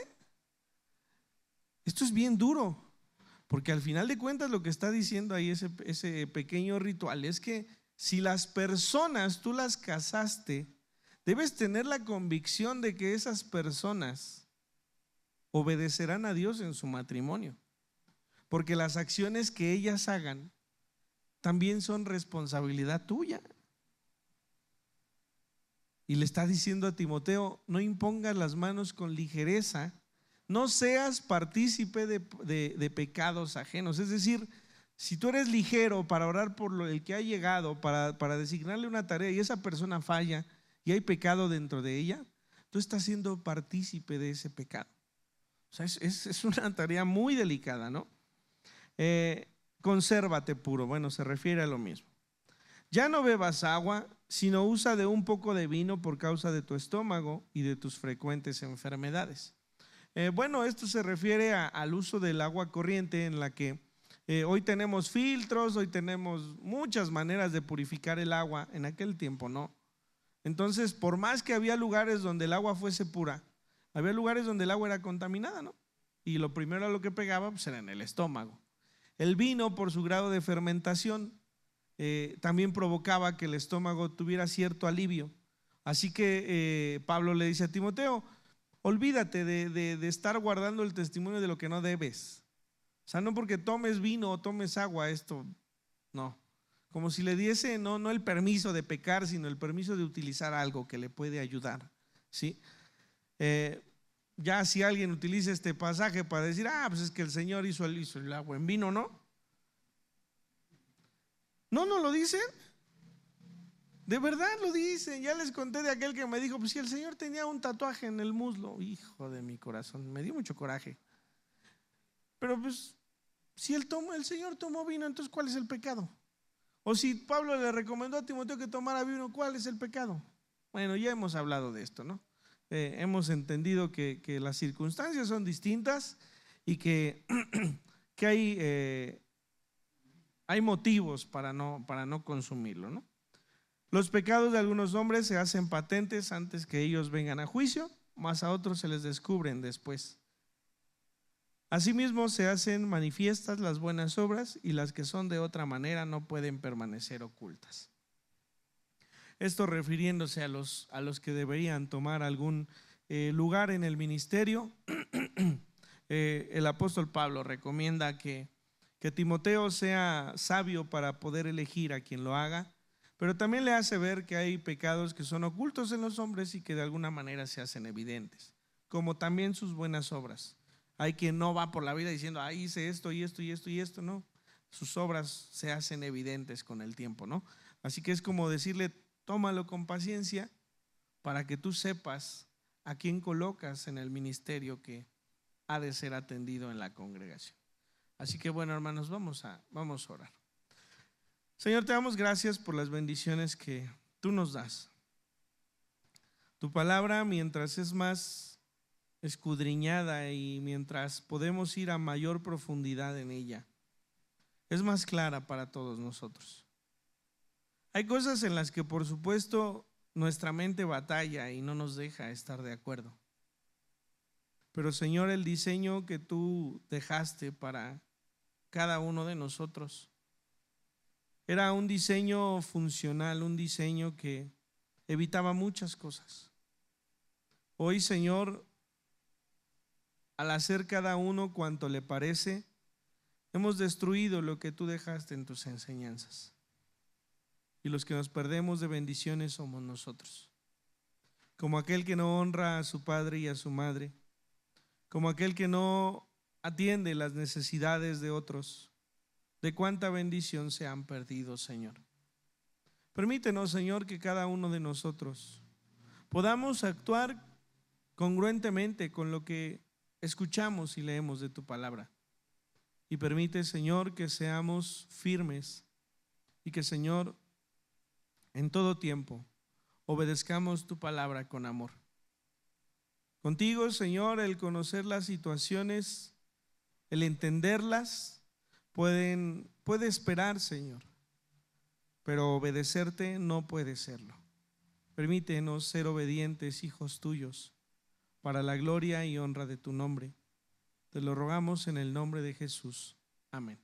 Esto es bien duro, porque al final de cuentas lo que está diciendo ahí ese pequeño ritual es que si las personas tú las casaste, debes tener la convicción de que esas personas obedecerán a Dios en su matrimonio, porque las acciones que ellas hagan también son responsabilidad tuya. Y le está diciendo a Timoteo: no impongas las manos con ligereza, no seas partícipe de pecados ajenos. Es decir, si tú eres ligero para orar por el que ha llegado, para designarle una tarea y esa persona falla y hay pecado dentro de ella, tú estás siendo partícipe de ese pecado. O sea, es una tarea muy delicada, ¿no? Consérvate puro, bueno, se refiere a lo mismo. Ya no bebas agua, sino usa de un poco de vino por causa de tu estómago y de tus frecuentes enfermedades. Bueno, esto se refiere al uso del agua corriente, en la que hoy tenemos filtros, hoy tenemos muchas maneras de purificar el agua. En aquel tiempo no. Entonces, por más que había lugares donde el agua fuese pura, había lugares donde el agua era contaminada, ¿no? Y lo primero a lo que pegaba pues era en el estómago. El vino, por su grado de fermentación, también provocaba que el estómago tuviera cierto alivio. Así que Pablo le dice a Timoteo: olvídate de estar guardando el testimonio de lo que no debes. O sea, no porque tomes vino o tomes agua, esto no. Como si le diese no el permiso de pecar, sino el permiso de utilizar algo que le puede ayudar, ¿sí? Ya si alguien utiliza este pasaje para decir: pues es que el Señor hizo el agua en vino, ¿no? No lo dicen. De verdad lo dicen. Ya les conté de aquel que me dijo: pues si el Señor tenía un tatuaje en el muslo. Hijo de mi corazón, me dio mucho coraje. Pero pues si el Señor tomó vino, entonces ¿cuál es el pecado? O si Pablo le recomendó a Timoteo que tomara vino, ¿cuál es el pecado? Bueno, ya hemos hablado de esto, ¿no? Hemos entendido que las circunstancias son distintas y que hay motivos para no consumirlo, ¿no? Los pecados de algunos hombres se hacen patentes antes que ellos vengan a juicio, mas a otros se les descubren después. Asimismo se hacen manifiestas las buenas obras, y las que son de otra manera no pueden permanecer ocultas. Esto refiriéndose a los que deberían tomar algún lugar en el ministerio. El apóstol Pablo recomienda que Timoteo sea sabio para poder elegir a quien lo haga, pero también le hace ver que hay pecados que son ocultos en los hombres y que de alguna manera se hacen evidentes, como también sus buenas obras. Hay quien no va por la vida diciendo: hice esto y esto y esto y esto, no. Sus obras se hacen evidentes con el tiempo, ¿no? Así que es como decirle: tómalo con paciencia para que tú sepas a quién colocas en el ministerio que ha de ser atendido en la congregación. Así que bueno, hermanos, vamos a orar. Señor, te damos gracias por las bendiciones que tú nos das. Tu palabra, mientras es más escudriñada y mientras podemos ir a mayor profundidad en ella, es más clara para todos nosotros. Hay cosas en las que por supuesto nuestra mente batalla y no nos deja estar de acuerdo. Pero Señor, el diseño que tú dejaste para cada uno de nosotros era un diseño funcional, un diseño que evitaba muchas cosas. Hoy, Señor, al hacer cada uno cuanto le parece, hemos destruido lo que tú dejaste en tus enseñanzas. Y los que nos perdemos de bendiciones somos nosotros. Como aquel que no honra a su padre y a su madre, como aquel que no atiende las necesidades de otros. De cuánta bendición se han perdido, Señor. Permítenos, Señor, que cada uno de nosotros podamos actuar congruentemente con lo que escuchamos y leemos de tu palabra. Y permite, Señor, que seamos firmes y que, Señor, en todo tiempo obedezcamos tu palabra con amor. Contigo, Señor, el conocer las situaciones, el entenderlas, puede esperar, Señor, pero obedecerte no puede serlo. Permítenos ser obedientes, hijos tuyos, para la gloria y honra de tu nombre. Te lo rogamos en el nombre de Jesús. Amén.